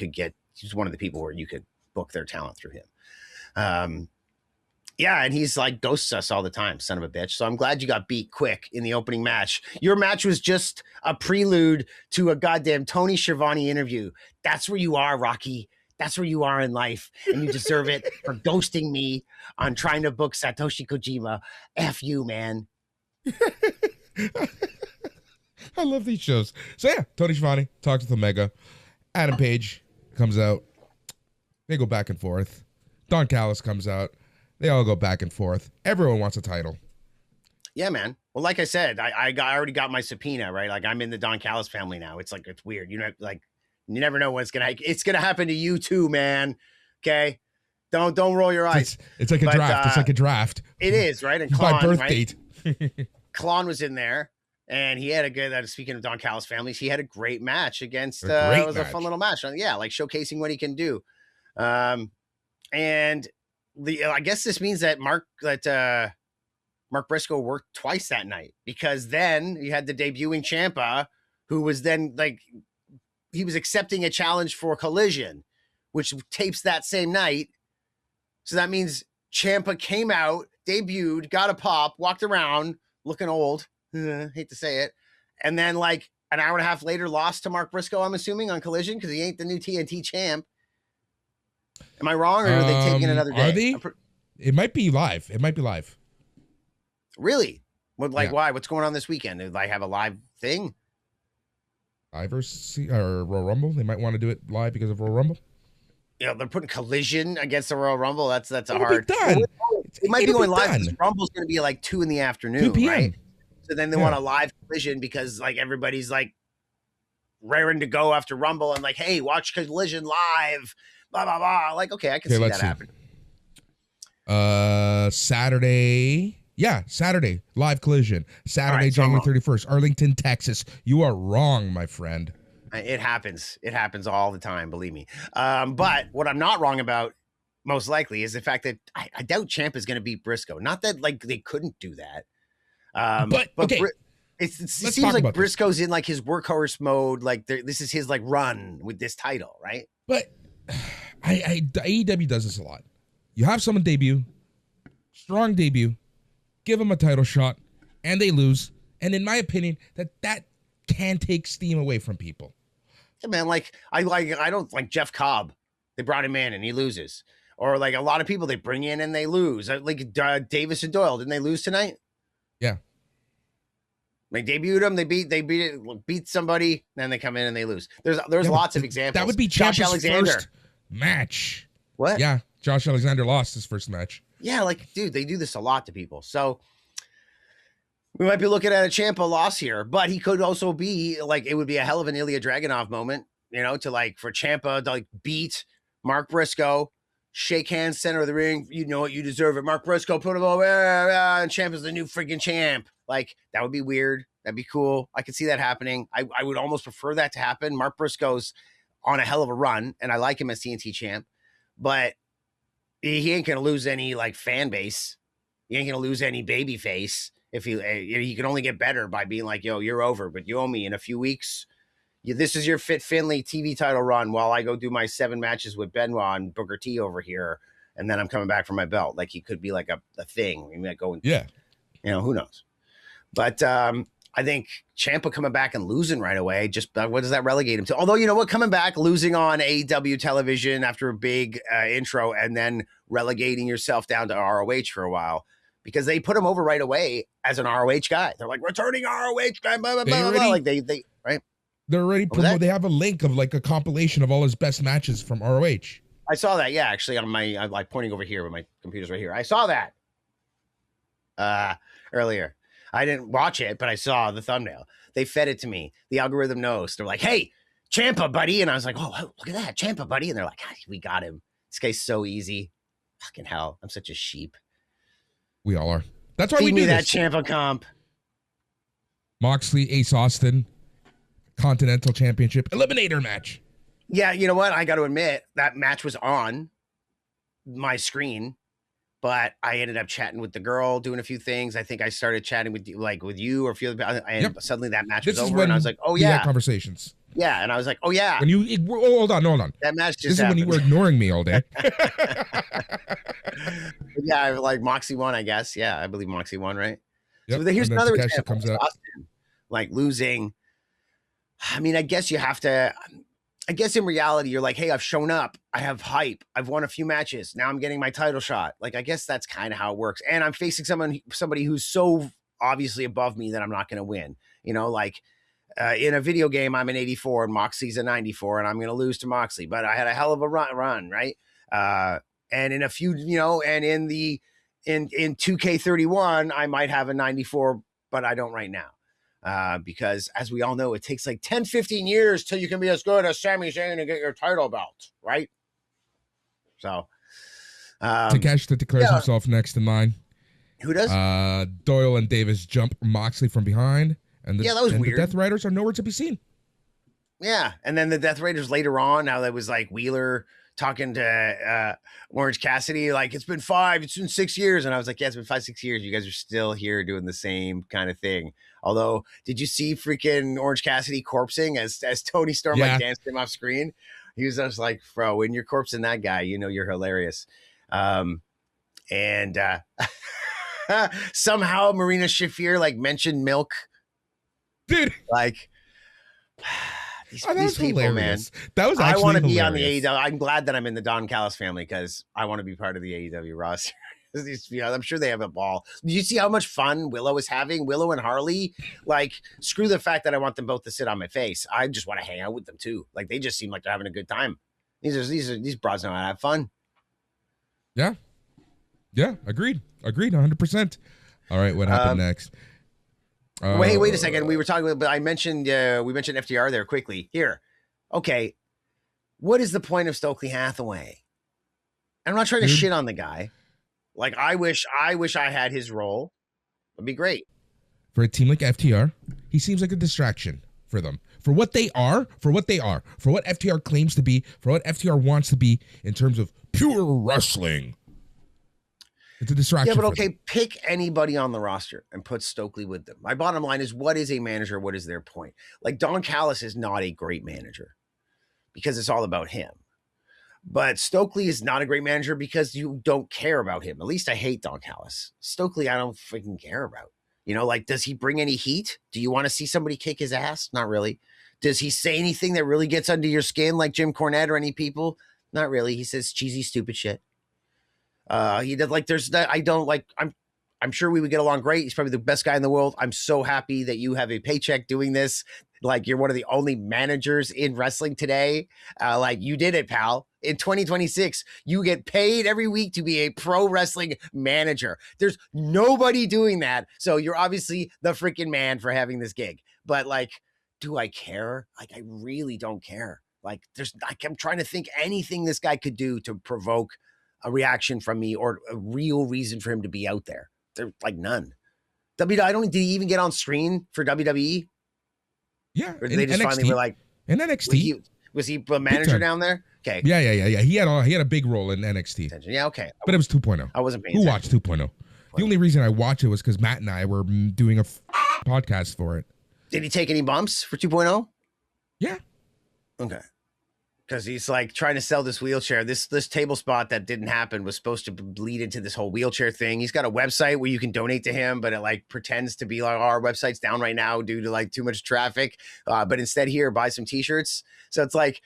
he's one of the people where you could book their talent through him. Yeah, and he's like ghosts us all the time, son of a bitch. So I'm glad you got beat quick in the opening match. Your match was just a prelude to a goddamn Tony Schiavone interview. That's where you are, Rocky. That's where you are in life, and you deserve it for ghosting me on trying to book Satoshi Kojima. F you, man. I love these shows. So yeah, Tony Schiavone talks with Omega. Adam Page comes out. They go back and forth. Don Callis comes out. They all go back and forth. Everyone wants a title. Yeah, man. Well, like I said, I already got my subpoena, right? Like I'm in the Don Callis family now. It's like, it's weird. You know, like, you never know when it's gonna happen to you too, man. Okay, don't roll your eyes. It's like a draft. It's like a draft. It is, right? And my birth date. Right? Klon was in there, and he had a good. Speaking of Don Callis families, he had a great match against. It was a fun little match. Yeah, like showcasing what he can do. And I guess this means that Mark Brisco worked twice that night, because then you had the debuting Champa, who was then like. He was accepting a challenge for Collision, which tapes that same night. So that means Champa came out, debuted, got a pop, walked around looking old. Hate to say it. And then like an hour and a half later lost to Mark Brisco, I'm assuming, on Collision, because he ain't the new TNT champ. Am I wrong, or are they taking another day? Are they? It might be live. It might be live. Really? Why? What's going on this weekend? Do they have a live thing? Or Royal Rumble. They might want to do it live because of Royal Rumble. Yeah, they're putting Collision against the Royal Rumble. That's a hard. It might be going live. Rumble's going to be like 2 PM, 2 p.m. right? So then they want a live Collision because like everybody's like raring to go after Rumble and like, hey, watch Collision live. Blah blah blah. Like, okay, I can see that happen. Saturday. Yeah, Saturday, live Collision. Saturday, January 31st, Arlington, Texas. You are wrong, my friend. It happens. It happens all the time, believe me. But what I'm not wrong about, most likely, is the fact that I doubt Champ is going to beat Brisco. Not that like they couldn't do that. But okay. It seems like Briscoe's in like his workhorse mode. Like this is his like run with this title, right? But AEW does this a lot. You have someone debut, strong debut, give them a title shot, and they lose. And in my opinion, that can take steam away from people. Yeah, man, like I don't like Jeff Cobb. They brought him in and he loses. Or like a lot of people they bring in and they lose. Like Davis and Doyle, didn't they lose tonight? Yeah. They debuted them. They beat somebody, then they come in and they lose. There's lots of examples. That would be Ciampa's first match. What? Yeah, Josh Alexander lost his first match. Yeah, like, dude, they do this a lot to people. So we might be looking at a Ciampa loss here, but he could also be like, it would be a hell of an Ilya Dragunov moment, you know, to like for Ciampa to like beat Mark Briscoe, shake hands, center of the ring. You know what? You deserve it. Mark Briscoe put him over, and Ciampa's the new freaking champ. Like, that would be weird. That'd be cool. I could see that happening. I would almost prefer that to happen. Mark Briscoe's on a hell of a run, and I like him as TNT champ, but he ain't gonna lose any like fan base. He ain't gonna lose any baby face. If he can only get better by being like, yo, you're over, but you owe me in a few weeks. This is your Fit Finlay TV title run while I go do my 7 matches with Benoit and Booker T over here, and then I'm coming back for my belt. Like, he could be like a thing. We might go, yeah, you know, who knows? But I think Ciampa coming back and losing right away, just what does that relegate him to? Although, you know what, coming back, losing on AEW television after a big intro, and then relegating yourself down to ROH for a while, because they put him over right away as an ROH guy. They're like, returning ROH guy, blah, blah, blah, blah. Like they right? They're already promoted. They have a link of like a compilation of all his best matches from ROH. I saw that, yeah, actually on my, I'm like pointing over here, but my computer's right here. I saw that earlier. I didn't watch it, but I saw the thumbnail. They fed it to me. The algorithm knows. They're like, hey, Ciampa, buddy. And I was like, oh, look at that, Ciampa, buddy. And they're like, we got him. This guy's so easy. Fucking hell. I'm such a sheep. We all are. That's why Feed we do me that this. Ciampa comp. Moxley, Ace Austin, Continental Championship, Eliminator match. Yeah, you know what? I got to admit, that match was on my screen, but I ended up chatting with the girl, doing a few things. I think I started chatting with you, like with you or a few other, and suddenly that match was over, and I was like, "Oh yeah." Conversations. Yeah, and I was like, "Oh yeah." When you hold on. That match just this happened. is when you were ignoring me all day. Yeah, like Moxley won, I guess. Yeah, I believe Moxley won, right? Yep. So here's another example. Comes out. Austin, like losing. I mean, I guess you have to. I guess in reality, you're like, hey, I've shown up. I have hype. I've won a few matches. Now I'm getting my title shot. Like, I guess that's kind of how it works. And I'm facing somebody who's so obviously above me that I'm not going to win. You know, like in a video game, I'm an 84 and Moxley's a 94, and I'm going to lose to Moxley. But I had a hell of a run, right? And in a few, you know, and in 2K31, I might have a 94, but I don't right now. Because as we all know, it takes like 10, 15 years till you can be as good as Sami Zayn and get your title belt, right? So Takeshita declares himself next in line. Who does? Doyle and Davis jump Moxley from behind, and that was weird. The Death Riders are nowhere to be seen. Yeah, and then the Death Raiders later on, now that was like Wheeler talking to Orange Cassidy, like, it's been 6 years. And I was like, yeah, it's been 5-6 years. You guys are still here doing the same kind of thing. Although, did you see freaking Orange Cassidy corpsing as Tony Storm like danced him off screen? He was just like, bro, when you're corpsing that guy, you know you're hilarious. And somehow Marina Shafir like mentioned milk. Dude. Like, these people, hilarious. man. That was actually I want to be hilarious. on the AEW. I'm glad that I'm in the Don Callis family because I want to be part of the AEW roster. I'm sure they have a ball. Do you see how much fun Willow is having? Willow and Harley, like, screw the fact that I want them both to sit on my face. I just want to hang out with them too. Like, they just seem like they're having a good time. These broads know how to have fun. Yeah. Agreed. 100%. All right, what happened next? Wait a second. We were talking about, but we mentioned FTR there quickly. Here. Okay. What is the point of Stokely Hathaway? I'm not trying to shit on the guy. Like, I wish I had his role. It'd be great. For a team like FTR, he seems like a distraction for them. For what they are, for what FTR claims to be, for what FTR wants to be in terms of pure wrestling. It's a distraction. Yeah, but okay, pick anybody on the roster and put Stokely with them. My bottom line is, what is a manager? What is their point? Like, Don Callis is not a great manager because it's all about him. But Stokely is not a great manager because you don't care about him. At least I hate Don Callis. Stokely, I don't freaking care about. You know, like, does he bring any heat? Do you want to see somebody kick his ass? Not really. Does he say anything that really gets under your skin like Jim Cornette or any people? Not really. He says cheesy, stupid shit. He did, like, there's that. I don't like, I'm sure we would get along great. He's probably the best guy in the world. I'm so happy that you have a paycheck doing this. Like, you're one of the only managers in wrestling today. Like, you did it, pal. In 2026, you get paid every week to be a pro wrestling manager. There's nobody doing that. So you're obviously the freaking man for having this gig. But like, do I care? Like, I really don't care. Like, I'm trying to think anything this guy could do to provoke a reaction from me or a real reason for him to be out there. There's like none. I don't. Did he even get on screen for WWE? Yeah, or they just NXT. finally were like in NXT. Was he a manager down there? Okay. Yeah. He had a big role in NXT. Yeah, okay. But it was 2.0. I wasn't paying Who attention. watched 2.0? The only reason I watched it was because Matt and I were doing a podcast for it. Did he take any bumps for 2.0? Yeah. Okay. Because he's like trying to sell this wheelchair. This table spot that didn't happen was supposed to lead into this whole wheelchair thing. He's got a website where you can donate to him, but it like pretends to be like, oh, our website's down right now due to like too much traffic. But instead here, buy some t-shirts. So it's like,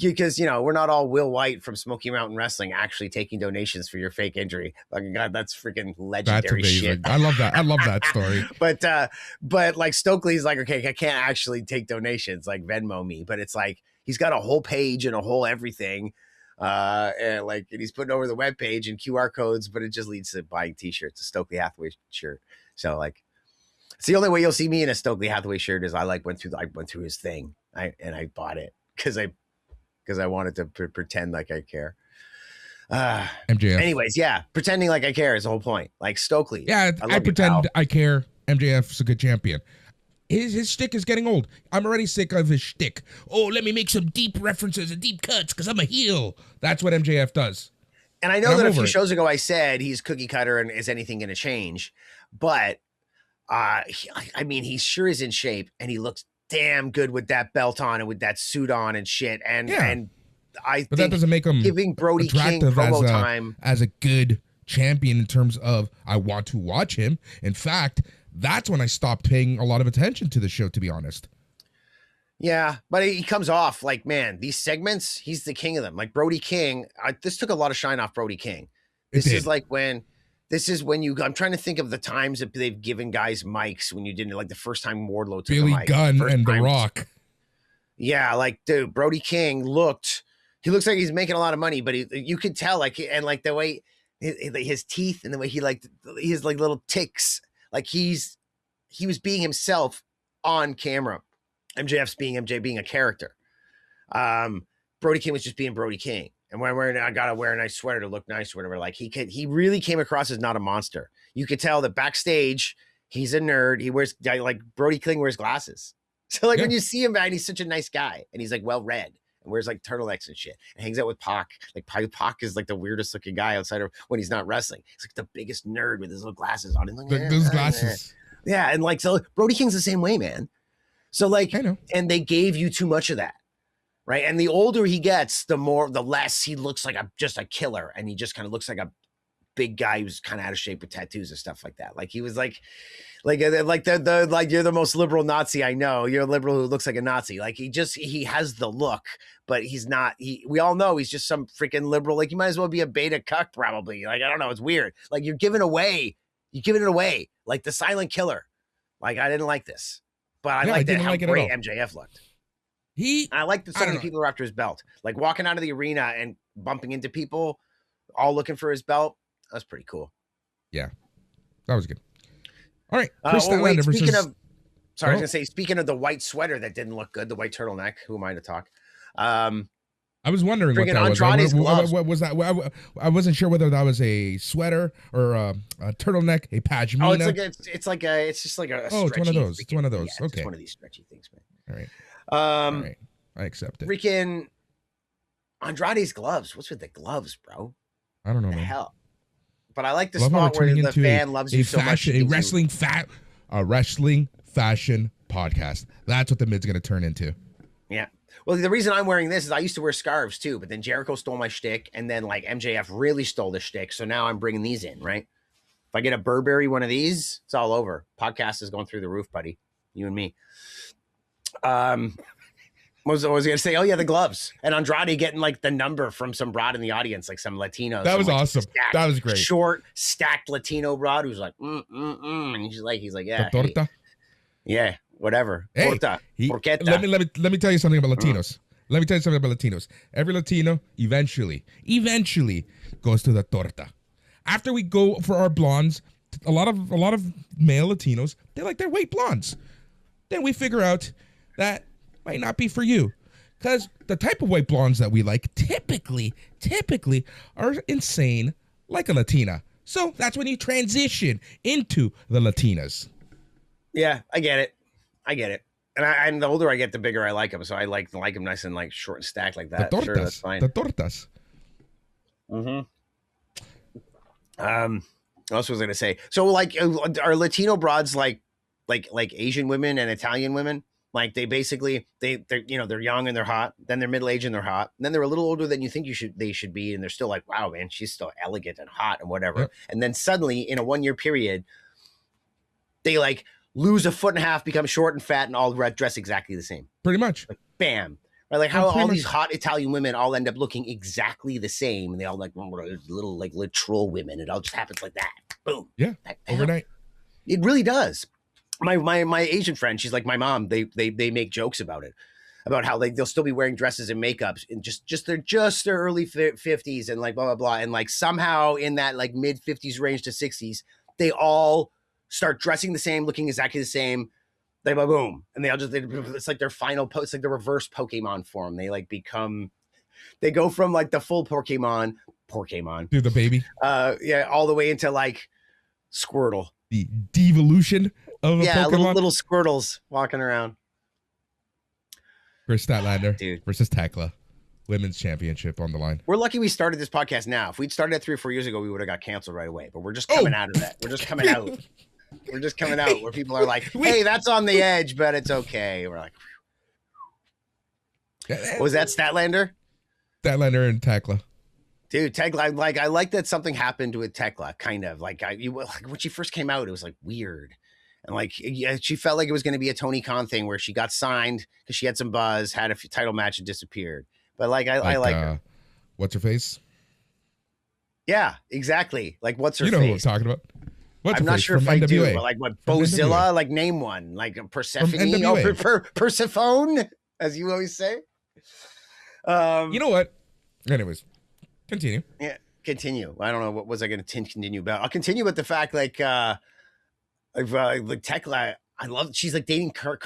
because, you know, we're not all Will White from Smoky Mountain Wrestling actually taking donations for your fake injury. Like, God, that's freaking legendary shit. I love that. I love that story. But like Stokely's like, okay, I can't actually take donations, like Venmo me. But it's like, he's got a whole page and a whole everything. And he's putting over the webpage and QR codes, but it just leads to buying t-shirts, a Stokely Hathaway shirt. So like, it's the only way you'll see me in a Stokely Hathaway shirt is I went through his thing. I bought it because I wanted to pretend like I care. MJF. Anyways, yeah, pretending like I care is the whole point. Like Stokely. Yeah, I pretend I care. MJF's a good champion. His shtick is getting old. I'm already sick of his shtick. Oh, let me make some deep references and deep cuts because I'm a heel. That's what MJF does. And I know that a few shows ago I said he's cookie cutter and is anything going to change? But, he sure is in shape and he looks damn good with that belt on and with that suit on and shit. And but that doesn't make him giving Brody King promo time as a good champion in terms of I want to watch him. In fact, that's when I stopped paying a lot of attention to the show, to be honest. Yeah, but he comes off like, man, these segments, he's the king of them. Like Brody King, this took a lot of shine off Brody King. This is when I'm trying to think of the times that they've given guys mics when you didn't, like the first time Wardlow took Billy a mic. Gunn and The Rock. Yeah, like, dude, Brody King looks like he's making a lot of money, but you could tell, like, and like the way his teeth and the way he has like little ticks, like he was being himself on camera. MJF's being a character. Brody King was just being Brody King. And when I gotta wear a nice sweater to look nice or whatever, like he really came across as not a monster. You could tell that backstage, he's a nerd. He wears, like Brody King wears glasses. So like when you see him, man, he's such a nice guy and he's like well-read and wears like turtlenecks and shit and hangs out with Pac. Like Pac is like the weirdest looking guy outside of when he's not wrestling. He's like the biggest nerd with his little glasses on. Like, those glasses. Yeah. And like, so Brody King's the same way, man. So like, I know. And they gave you too much of that. Right. And the older he gets, the less he looks like just a killer. And he just kind of looks like a big guy who's kind of out of shape with tattoos and stuff like that. Like he was like you're the most liberal Nazi I know. You're a liberal who looks like a Nazi. Like he has the look, but he's not. We all know he's just some freaking liberal. Like you might as well be a beta cuck probably. Like I don't know. It's weird. Like you're giving it away like the silent killer. Like I didn't like this, but I liked how great MJF looked. I like that so many people are after his belt, like walking out of the arena and bumping into people, all looking for his belt. That was pretty cool. Yeah, that was good. All right. Speaking of the white sweater that didn't look good, the white turtleneck. Who am I to talk? I was wondering what that Andrade's was. What was that? I wasn't sure whether that was a sweater or a turtleneck, a pashmina. Oh, it's just like a. Oh, it's one of those. It's one of those. Yeah, okay. It's one of these stretchy things, man. All right. All right. I accept it. Freaking Andrade's gloves. What's with the gloves, bro? I don't know. What the hell? But I like the spot where the fan loves you so much. A wrestling fashion podcast. That's what the mid's going to turn into. Yeah. Well, the reason I'm wearing this is I used to wear scarves too, but then Jericho stole my shtick, and then like MJF really stole the shtick. So now I'm bringing these in, right? If I get a Burberry one of these, it's all over. Podcast is going through the roof, buddy. You and me. Was gonna say, oh yeah, the gloves, and Andrade getting like the number from some broad in the audience, like some Latino. That was like, awesome. That was great. Short, stacked Latino broad who's like, and he's like, yeah, torta. Yeah, whatever. Hey, Torta, let me tell you something about Latinos. Let me tell you something about Latinos. Every Latino eventually goes to the torta. After we go for our blondes, a lot of male Latinos, they like their white blondes. Then we figure out that might not be for you, because the type of white blondes that we like typically are insane, like a Latina. So that's when you transition into the Latinas. Yeah, I get it. And the older I get, the bigger I like them. So I like them nice and like short and stacked like that. The tortas, sure, that's fine. The tortas. What else was I gonna say? So like, are Latino broads like Asian women and Italian women? Like they basically they're they're young and they're hot, then they're middle aged and they're hot, and then they're a little older than you think they should be, and they're still like, wow, man, she's still elegant and hot and whatever. Yep. And then suddenly in a 1 year period, they like lose a foot and a half, become short and fat, and all dress exactly the same. Pretty much. Like, bam. Right, like how all these hot Italian women all end up looking exactly the same, and they all like little like literal women. It all just happens like that. Boom. Yeah. Overnight. It really does. My Asian friend, she's like my mom. They make jokes about it, about how like they'll still be wearing dresses and makeups in just their early 50s and like blah blah blah, and like somehow in that like mid 50s range to 60s, they all start dressing the same, looking exactly the same. They boom, and it's like their final it's like the reverse Pokemon form. They like they go from like the full Pokemon to the baby, all the way into like Squirtle, the devolution of a Pokemon. little Squirtles walking around. For Statlander versus Thekla, women's championship on the line. We're lucky we started this podcast now. If we'd started 3 or 4 years ago, we would have got canceled right away. But we're just coming out of that. We're just coming out. We're just coming out where people are like, hey, that's on the edge, but it's okay. We're like, was that Statlander? Statlander and Thekla. Dude, Thekla, I like that something happened with Thekla, kind of. Like when she first came out, it was like weird. And like, she felt like it was going to be a Tony Khan thing where she got signed because she had some buzz, had a title match and disappeared. But like, I like her. What's her face? Yeah, exactly. Like, what's her face? You know who I'm talking about. I'm not sure if I do, but like what Bozilla, like name one, like Persephone, Persephone, as you always say. You know what? Anyways, continue. Yeah, continue. I don't know what was I going to continue about. I'll continue with the fact like Thekla. I love. She's like dating Clark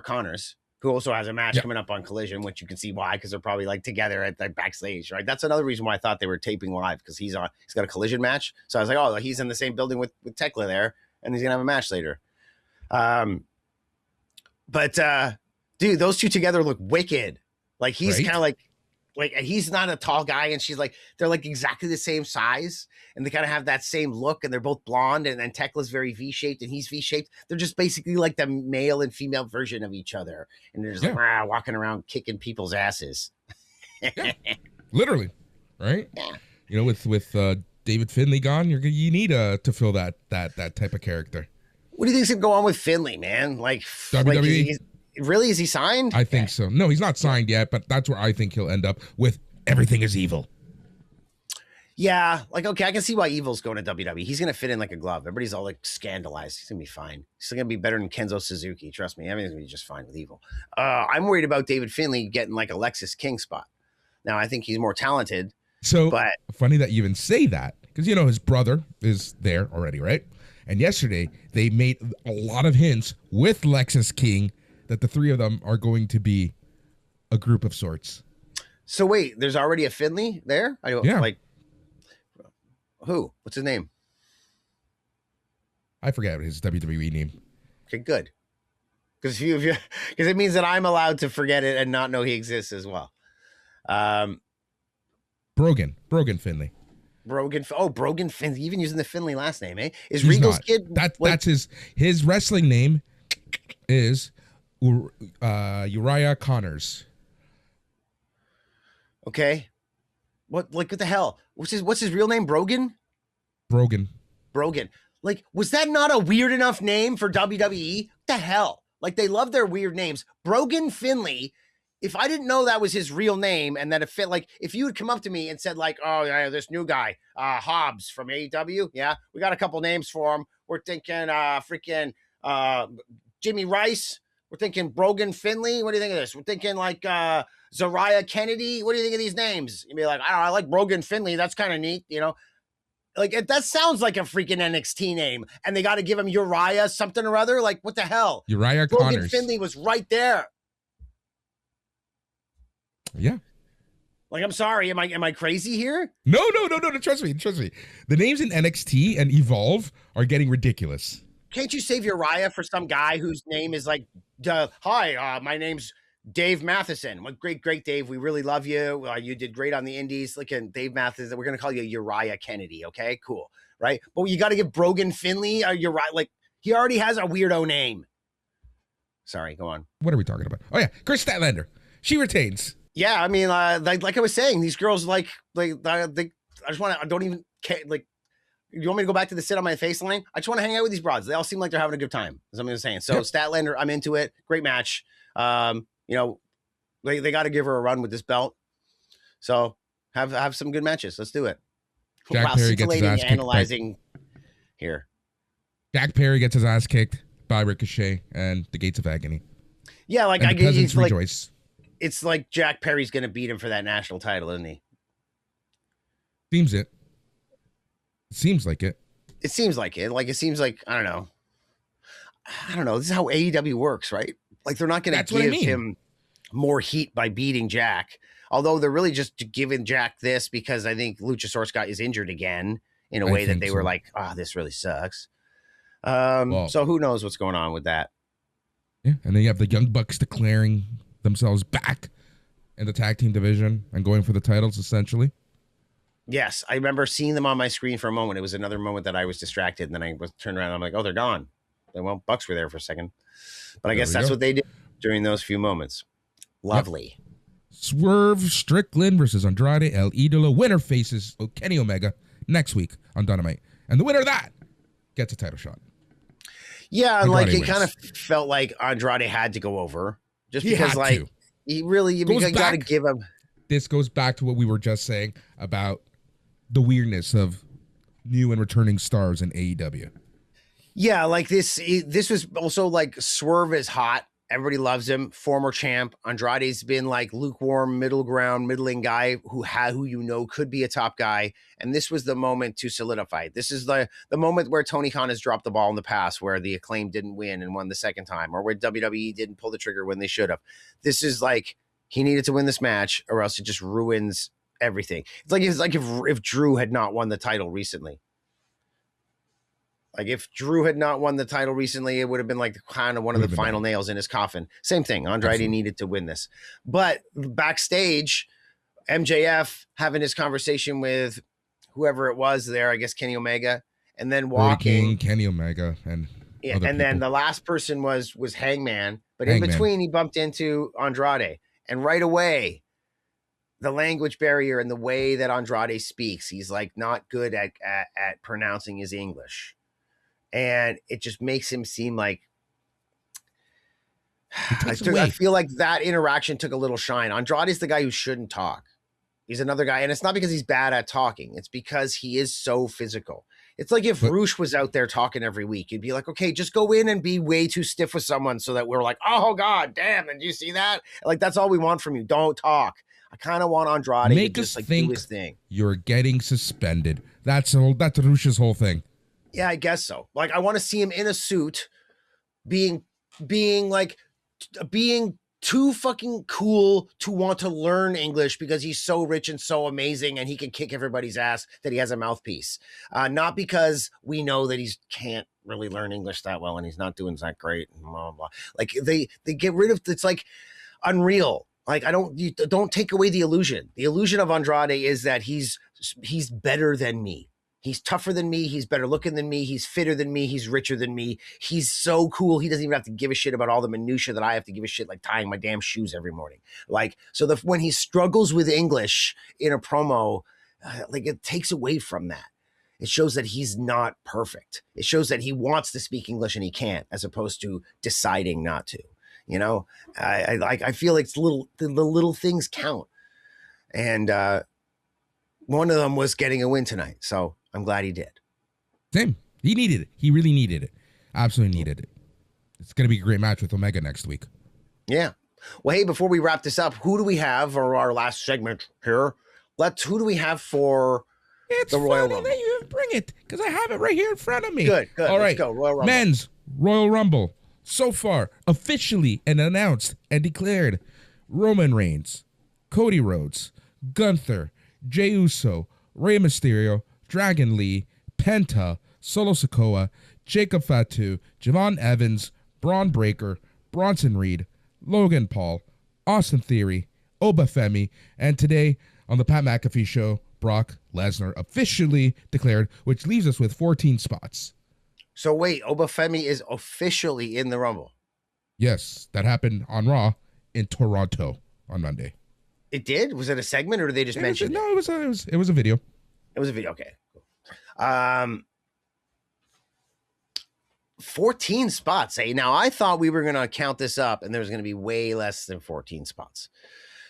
Connors, who also has a match coming up on Collision, which you can see why, because they're probably like together at the backstage, right? That's another reason why I thought they were taping live, because he's got a Collision match. So I was like, oh, he's in the same building with Thekla there, and he's gonna have a match later. But dude, those two together look wicked. Like he's kind of like he's not a tall guy, and she's like, they're like exactly the same size, and they kind of have that same look, and they're both blonde, and then Tekla's very V-shaped and he's V-shaped. They're just basically like the male and female version of each other, and they're just like walking around kicking people's asses. Literally, right? Yeah. You know, with David Finlay gone, you need to fill that type of character. What do you think's gonna go on with Finlay, man? Like WWE. Really? Is he signed? I think so. No, he's not signed yet, but that's where I think he'll end up with Everything is Evil. Yeah, like, okay, I can see why Evil's going to WWE. He's going to fit in like a glove. Everybody's all like scandalized. He's going to be fine. He's still going to be better than Kenzo Suzuki. Trust me. Everything's going to be just fine with Evil. I'm worried about David Finlay getting like a Lexus King spot. Now, I think he's more talented. So funny that you even say that, because, you know, his brother is there already, right? And yesterday, they made a lot of hints with Lexus King that the three of them are going to be a group of sorts. So wait, there's already a Finlay there? Yeah. Like, who? What's his name? I forget his WWE name. Okay, good. Because it means that I'm allowed to forget it and not know he exists as well. Brogan Finlay. Brogan Finlay. Even using the Finlay last name, eh? Is He's Regal's not. Kid? That's his wrestling name is Uriah Connors. Okay. What the hell? What's his real name? Brogan. Like, was that not a weird enough name for WWE? What the hell? Like, they love their weird names. Brogan Finlay if I didn't know that was his real name and that it fit, like if you had come up to me and said like, oh yeah, this new guy, Hobbs from AEW. Yeah. We got a couple names for him. We're thinking freaking Jimmy Rice. We're thinking Brogan Finley. What do you think of this? We're thinking like Zariah Kennedy. What do you think of these names? You'd be like, I don't know, I like Brogan Finley. That's kind of neat, you know? Like that sounds like a freaking NXT name. And they got to give him Uriah something or other. Like, what the hell? Uriah Brogan Connors. Finley was right there. Yeah. Like, I'm sorry. Am I crazy here? No. Trust me. The names in NXT and Evolve are getting ridiculous. Can't you save Uriah for some guy whose name is like, hi, my name's Dave Matheson. Well, great, Dave. We really love you. You did great on the indies. Look at Dave Matheson. We're going to call you Uriah Kennedy. Okay, cool. Right. But you got to give Brogan Finley Uriah. Like, he already has a weirdo name. Sorry, go on. What are we talking about? Oh, yeah. Chris Statlander. She retains. Yeah, I mean, like I was saying, these girls I just want to. I don't even care. Like, you want me to go back to the sit on my face line? I just want to hang out with these broads. They all seem like they're having a good time. As I'm saying. So Statlander, I'm into it. Great match. You know, they got to give her a run with this belt. So have some good matches. Let's do it. Jack Perry gets his ass analyzing kicked here. Jack Perry gets his ass kicked by Ricochet and the Gates of Agony. Yeah, like and I guess rejoice. It's like Jack Perry's going to beat him for that national title, isn't he? Seems it. Seems like it. It seems like it. Like, it seems like, I don't know. This is how AEW works, right? Like, they're not going to give him more heat by beating Jack. Although they're really just giving Jack this because I think Luchasaurus Scott is injured again in a way that they were like, this really sucks. So who knows what's going on with that? Yeah, and then you have the Young Bucks declaring themselves back in the tag team division and going for the titles, essentially. Yes, I remember seeing them on my screen for a moment. It was another moment that I was distracted, and then I was turned around and I'm like, oh, they're gone. Well, Bucks were there for a second. But I guess that's what they did during those few moments. Lovely. Yep. Swerve Strickland versus Andrade El Idolo. Winner faces Kenny Omega next week on Dynamite. And the winner of that gets a title shot. Yeah, Andrade like it kind of felt like Andrade had to go over. Just because, like, he really, you got to give him. This goes back to what we were just saying about the weirdness of new and returning stars in AEW. Yeah, like this was also like Swerve is hot. Everybody loves him. Former champ. Andrade's been like lukewarm, middling guy who you know could be a top guy. And this was the moment to solidify. This is the moment where Tony Khan has dropped the ball in the past, where the Acclaim didn't win and won the second time, or where WWE didn't pull the trigger when they should have. This is like he needed to win this match, or else it just ruins everything. It's like if Drew had not won the title recently. Like if Drew had not won the title recently, it would have been like kind of one of the final nails in his coffin. Same thing. Andrade needed to win this. But backstage, MJF having his conversation with whoever it was there, I guess Kenny Omega, and then walking. Kenny Omega and then the last person was Hangman. But in between, he bumped into Andrade. And right away, the language barrier and the way that Andrade speaks, he's like not good at pronouncing his English. And it just makes him seem like I feel like that interaction took a little shine. Andrade's the guy who shouldn't talk. He's another guy. And it's not because he's bad at talking. It's because he is so physical. It's like if Roosh was out there talking every week, you'd be like, okay, just go in and be way too stiff with someone so that we're like, oh, God, damn. Did you see that? Like, that's all we want from you. Don't talk. I kind of want Andrade to just like do his thing. You're getting suspended. That's Roosh's whole thing. Yeah, I guess so. Like, I want to see him in a suit being too fucking cool to want to learn English because he's so rich and so amazing and he can kick everybody's ass that he has a mouthpiece. Not because we know that he can't really learn English that well and he's not doing that great. And blah, blah, blah. Like they get rid of, it's like unreal. Like you don't take away the illusion. The illusion of Andrade is that he's better than me. He's tougher than me. He's better looking than me. He's fitter than me. He's richer than me. He's so cool. He doesn't even have to give a shit about all the minutia that I have to give a shit, like tying my damn shoes every morning. Like, so when he struggles with English in a promo, like it takes away from that. It shows that he's not perfect. It shows that he wants to speak English and he can't, as opposed to deciding not to. You know, I feel like the little things count. And one of them was getting a win tonight. So I'm glad he did. Same. He needed it. He really needed it. Absolutely needed it. It's going to be a great match with Omega next week. Yeah. Well, hey, before we wrap this up, who do we have for our last segment here? Who do we have for the Royal Rumble? That you bring it, because I have it right here in front of me. Good. All right. Let's go. Royal Rumble. Men's Royal Rumble. So far, officially and announced and declared, Roman Reigns, Cody Rhodes, Gunther, Jey Uso, Rey Mysterio, Dragon Lee, Penta, Solo Sikoa, Jacob Fatu, Javon Evans, Braun Breaker, Bronson Reed, Logan Paul, Austin Theory, Oba Femi, and today on the Pat McAfee Show, Brock Lesnar officially declared, which leaves us with 14 spots. So wait, Oba Femi is officially in the Rumble. Yes, that happened on Raw in Toronto on Monday. It did? Was it a segment or did they just mention it? No, it was a video. It was a video. Okay. Cool. 14 spots. Eh? Now, I thought we were going to count this up and there was going to be way less than 14 spots.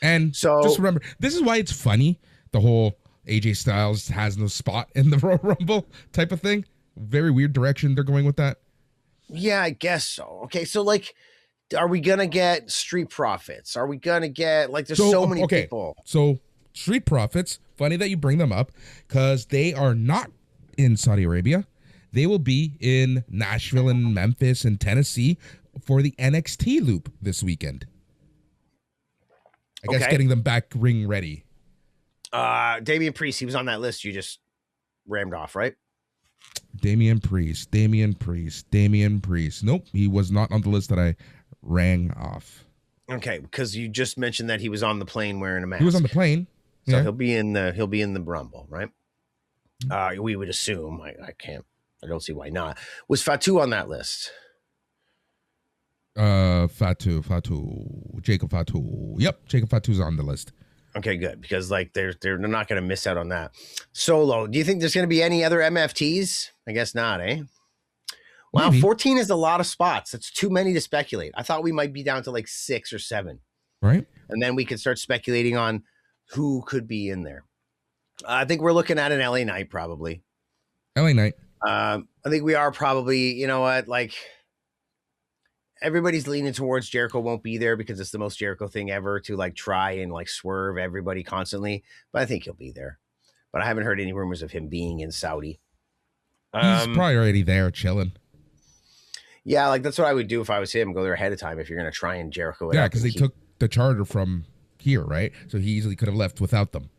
And so just remember, this is why it's funny. The whole AJ Styles has no spot in the Royal Rumble type of thing. Very weird direction they're going with that. Yeah, I guess so. Okay, so like, are we going to get Street Profits? Are we going to get, like, there's so many people. So Street Profits, funny that you bring them up because they are not in Saudi Arabia. They will be in Nashville and Memphis and Tennessee for the NXT loop this weekend. I guess getting them back ring ready. Damian Priest, he was on that list you just rammed off, right? Damian Priest. Nope, he was not on the list that I rang off. Okay, because you just mentioned that he was on the plane wearing a mask. He was on the plane. So yeah. he'll be in the Rumble, right? We would assume. I don't see why not. Was Fatu on that list? Fatu. Jacob Fatu. Yep, Jacob Fatu's on the list. Okay, good. Because like they're not going to miss out on that. Solo, do you think there's going to be any other MFTs? I guess not, eh? Wow, maybe. 14 is a lot of spots. That's too many to speculate. I thought we might be down to like 6 or 7. Right. And then we could start speculating on who could be in there. I think we're looking at an LA Knight probably. LA Knight. I think we are probably, you know what, like everybody's leaning towards Jericho won't be there because it's the most Jericho thing ever to like try and like swerve everybody constantly. But I think he'll be there. But I haven't heard any rumors of him being in Saudi. He's probably already there chilling. Yeah, like that's what I would do if I was him. Go there ahead of time if you're going to try and Jericho it. Yeah, because they took the charter from here, right? So he easily could have left without them.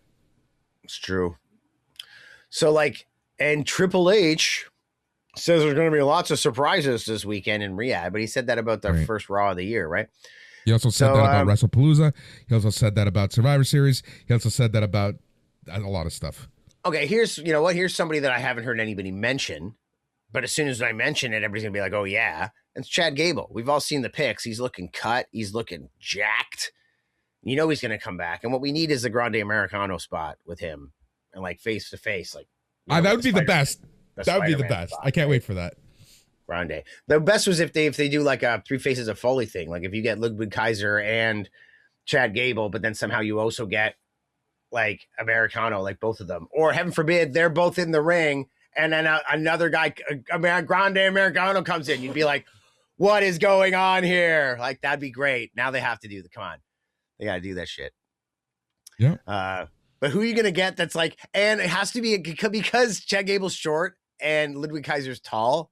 It's true. So like, and Triple H says there's going to be lots of surprises this weekend in Riyadh, but he said that about the first Raw of the year, right? He also said that about WrestlePalooza. He also said that about Survivor Series. He also said that about a lot of stuff. Okay, here's somebody that I haven't heard anybody mention, but as soon as I mention it, everybody's going to be like, oh yeah. It's Chad Gable. We've all seen the pics. He's looking cut. He's looking jacked. You know he's going to come back. And what we need is the Grande Americano spot with him and like face to face. Like that would be the best. That would be the best. I can't wait for that. Grande. The best was if they do like a 3 Faces of Foley thing. Like if you get Ludwig Kaiser and Chad Gable, but then somehow you also get like Americano, like both of them. Or heaven forbid, they're both in the ring and then another guy, Grande Americano comes in. You'd be like, what is going on here? Like that'd be great. Now they have to do come on. They got to do that shit. Yeah. But who are you going to get that's like, and it has to be because Chad Gable's short and Ludwig Kaiser's tall.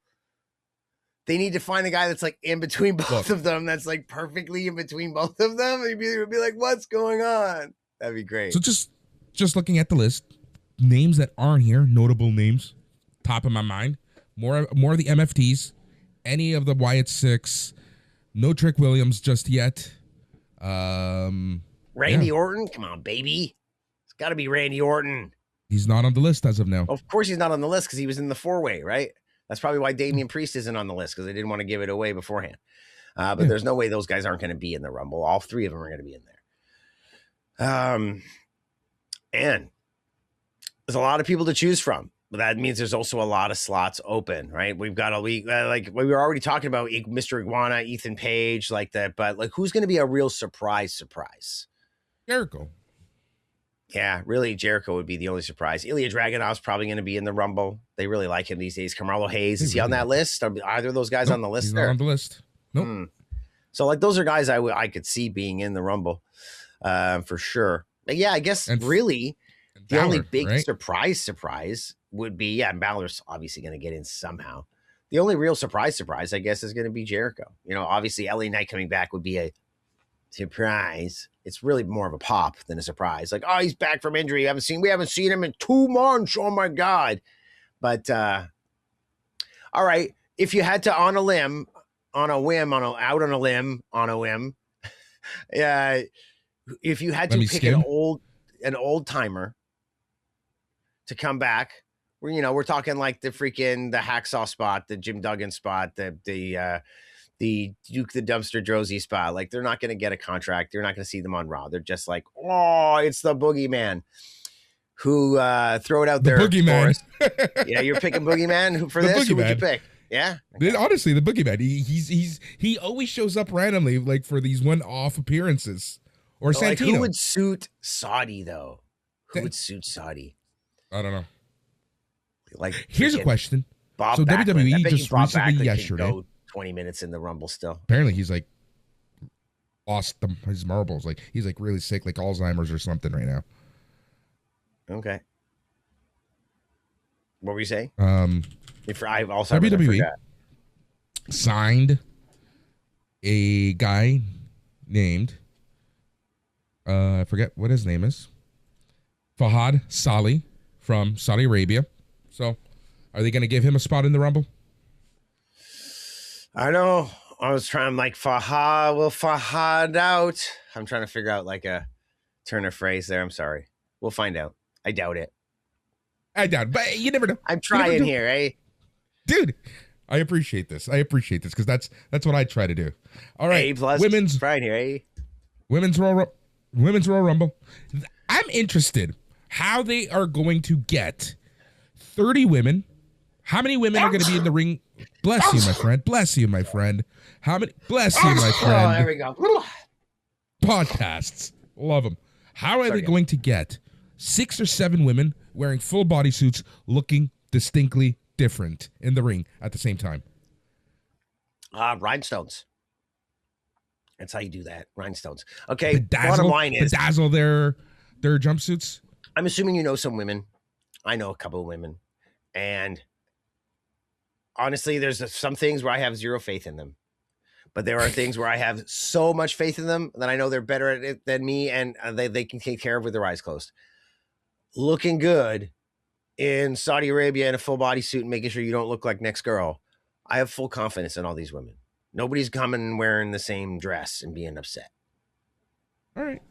They need to find a guy that's like in between both of them. That's like perfectly in between both of them. And you'd be like, what's going on? That'd be great. So just looking at the list, names that aren't here, notable names, top of my mind, more of the MFTs, any of the Wyatt Six, no Trick Williams just yet. Randy Orton, come on, baby. It's got to be Randy Orton. He's not on the list as of now. Of course he's not on the list because he was in the 4-way, right? That's probably why Damian Priest isn't on the list because they didn't want to give it away beforehand. But there's no way those guys aren't going to be in the Rumble. All 3 of them are going to be in there. And there's a lot of people to choose from. But that means there's also a lot of slots open, right? We've got a week, like we were already talking about Mr. Iguana, Ethan Page, like that. But like, who's going to be a real surprise? Jericho. Yeah, really, Jericho would be the only surprise. Ilya Dragunov's probably going to be in the Rumble. They really like him these days. Carmelo Hayes, is he on that list? Are either of those guys on the list? He's there? not on the list. Nope. So like, those are guys I could see being in the Rumble, for sure. But yeah, I guess really the Balor, only big right? surprise would be, and Balor's obviously going to get in somehow. The only real surprise, I guess, is going to be Jericho. You know, obviously LA Knight coming back would be a surprise. It's really more of a pop than a surprise. Like, oh, he's back from injury. We haven't seen him in 2 months. Oh my God. But all right. If you had to out on a whim, if you had to pick an old timer to come back, we're talking like the hacksaw spot, the Jim Duggan spot, the Duke the Dumpster Drozy spot. Like, they're not going to get a contract. You're not going to see them on Raw. They're just like, oh, it's the Boogeyman. Who throw it out there? Boogeyman. Yeah, you're picking Boogeyman for this. Who would you pick? Yeah, honestly, the Boogeyman. He always shows up randomly, like for these one-off appearances. Or Santino. Like, who would suit Saudi though? Who would suit Saudi? I don't know. Like, here's a question. Bob so Backlund. WWE just recently yesterday. Go 20 minutes in the Rumble still. Apparently, he's like lost his marbles. Like, he's like really sick, like Alzheimer's or something right now. Okay. What were you saying? If I also WWE signed a guy named I forget what his name is. Fahad Salih from Saudi Arabia. So, are they going to give him a spot in the Rumble? I know. I was trying like Fahad out. I'm trying to figure out like a turn of phrase there. I'm sorry. We'll find out. I doubt it. But you never know. I'm trying here, eh? Dude, I appreciate this. Because that's what I try to do. All right, A+, women's trying here, eh? Women's Royal Rumble. I'm interested how they are going to get 30 women. How many women are going to be in the ring? Bless you, my friend. Bless you, my friend. How many? Bless you, my friend. Oh, there we go. Podcasts. Love them. How are they going to get 6 or 7 women wearing full bodysuits looking distinctly different in the ring at the same time? Rhinestones. That's how you do that. Rhinestones. Okay. Bottom line is bedazzle their jumpsuits. I'm assuming you know some women. I know a couple of women. And honestly, there's some things where I have zero faith in them. But there are things where I have so much faith in them that I know they're better at it than me, and they can take care of with their eyes closed. Looking good in Saudi Arabia in a full bodysuit and making sure you don't look like next girl. I have full confidence in all these women. Nobody's coming and wearing the same dress and being upset. All right.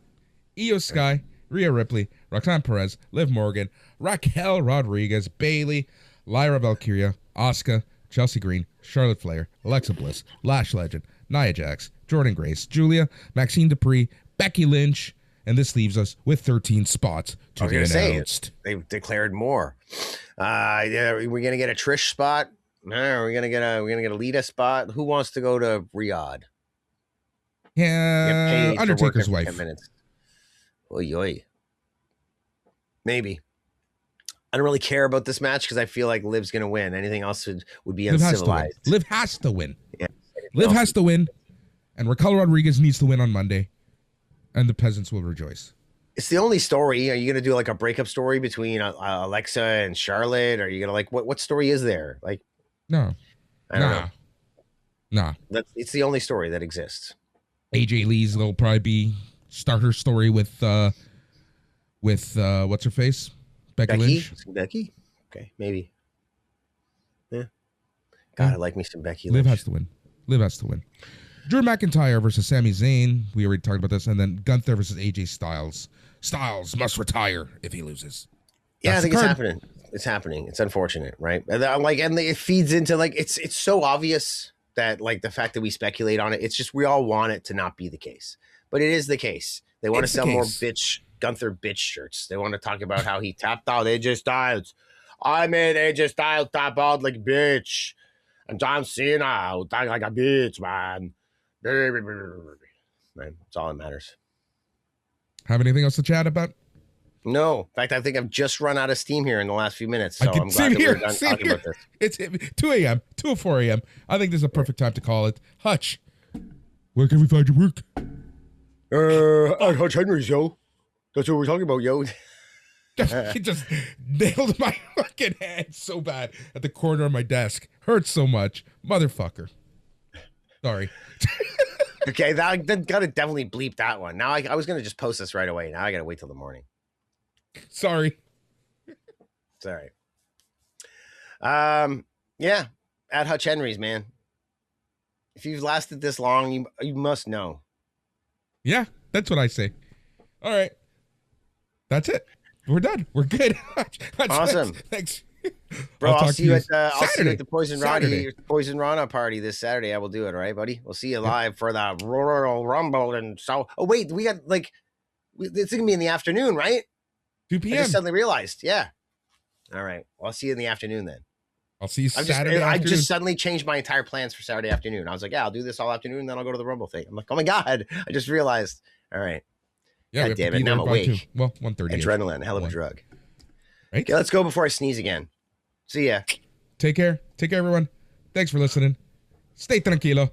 Io Sky, Rhea Ripley, Roxanne Perez, Liv Morgan, Raquel Rodriguez, Bayley, Lyra Valkyria, Asuka, Chelsea Green, Charlotte Flair, Alexa Bliss, Lash Legend, Nia Jax, Jordan Grace, Julia, Maxine Dupree, Becky Lynch, and this leaves us with 13 spots to be announced. They've declared more. We're gonna get a Trish spot. We're gonna get a Lita spot. Who wants to go to Riyadh? Yeah, Undertaker's wife. 10 minutes. Oy. Maybe. I don't really care about this match because I feel like Liv's going to win. Anything else would be uncivilized. Liv has to win. Yeah. Liv has to win, and Raquel Rodriguez needs to win on Monday, and the peasants will rejoice. It's the only story. Are you going to do like a breakup story between Alexa and Charlotte? Or are you going to like what story is there? Like, no. I don't know. Nah. It's the only story that exists. AJ Lee's will probably be start her story with what's her face? Becky Lynch. Becky? Okay, maybe. Yeah. God, I like me some Becky Lynch. Liv has to win. Drew McIntyre versus Sami Zayn. We already talked about this. And then Gunther versus AJ Styles. Styles must retire if he loses. Yeah, I think it's happening. It's happening. It's unfortunate, right? And it feeds into like it's so obvious that like the fact that we speculate on it, it's just we all want it to not be the case. But it is the case. They want to sell more Gunther bitch shirts. They want to talk about how he tapped out AJ Styles. I made AJ Styles tap out like a bitch. And John Cena who died like a bitch, man. Man, that's all that matters. Have anything else to chat about? No. In fact, I think I've just run out of steam here in the last few minutes. So I'm glad that we're done talking about this. It's 2 a.m., 2:04 a.m. I think this is a perfect time to call it. Hutch, where can we find your work? At Hutch Henries, yo. That's what we're talking about, yo. He just nailed my fucking head so bad at the corner of my desk. Hurts so much. Motherfucker. Sorry. Okay, that gotta definitely bleep that one. Now I was gonna just post this right away. Now I gotta wait till the morning. Sorry. It's all right. Yeah, at Hutch Henries, man. If you've lasted this long, you must know. Yeah, that's what I say. All right. That's it. We're done. We're good. Awesome. Thanks. Bro, I'll see you at the Poison Rana party this Saturday. I will do it, all right, buddy? We'll see you live for the Royal Rumble. And so, oh, wait, we got it's going to be in the afternoon, right? 2 p.m. I just suddenly realized. Yeah. All right. Well, I'll see you in the afternoon then. I'll see you Saturday afternoon. I just suddenly changed my entire plans for Saturday afternoon. I was like, yeah, I'll do this all afternoon, then I'll go to the Rumble thing. I'm like, oh my God. I just realized. All right. Yeah, God damn it. Now I'm awake. Well, 1:30. Adrenaline, hell of a drug. Right? Okay, let's go before I sneeze again. See ya. Take care. Take care, everyone. Thanks for listening. Stay tranquilo.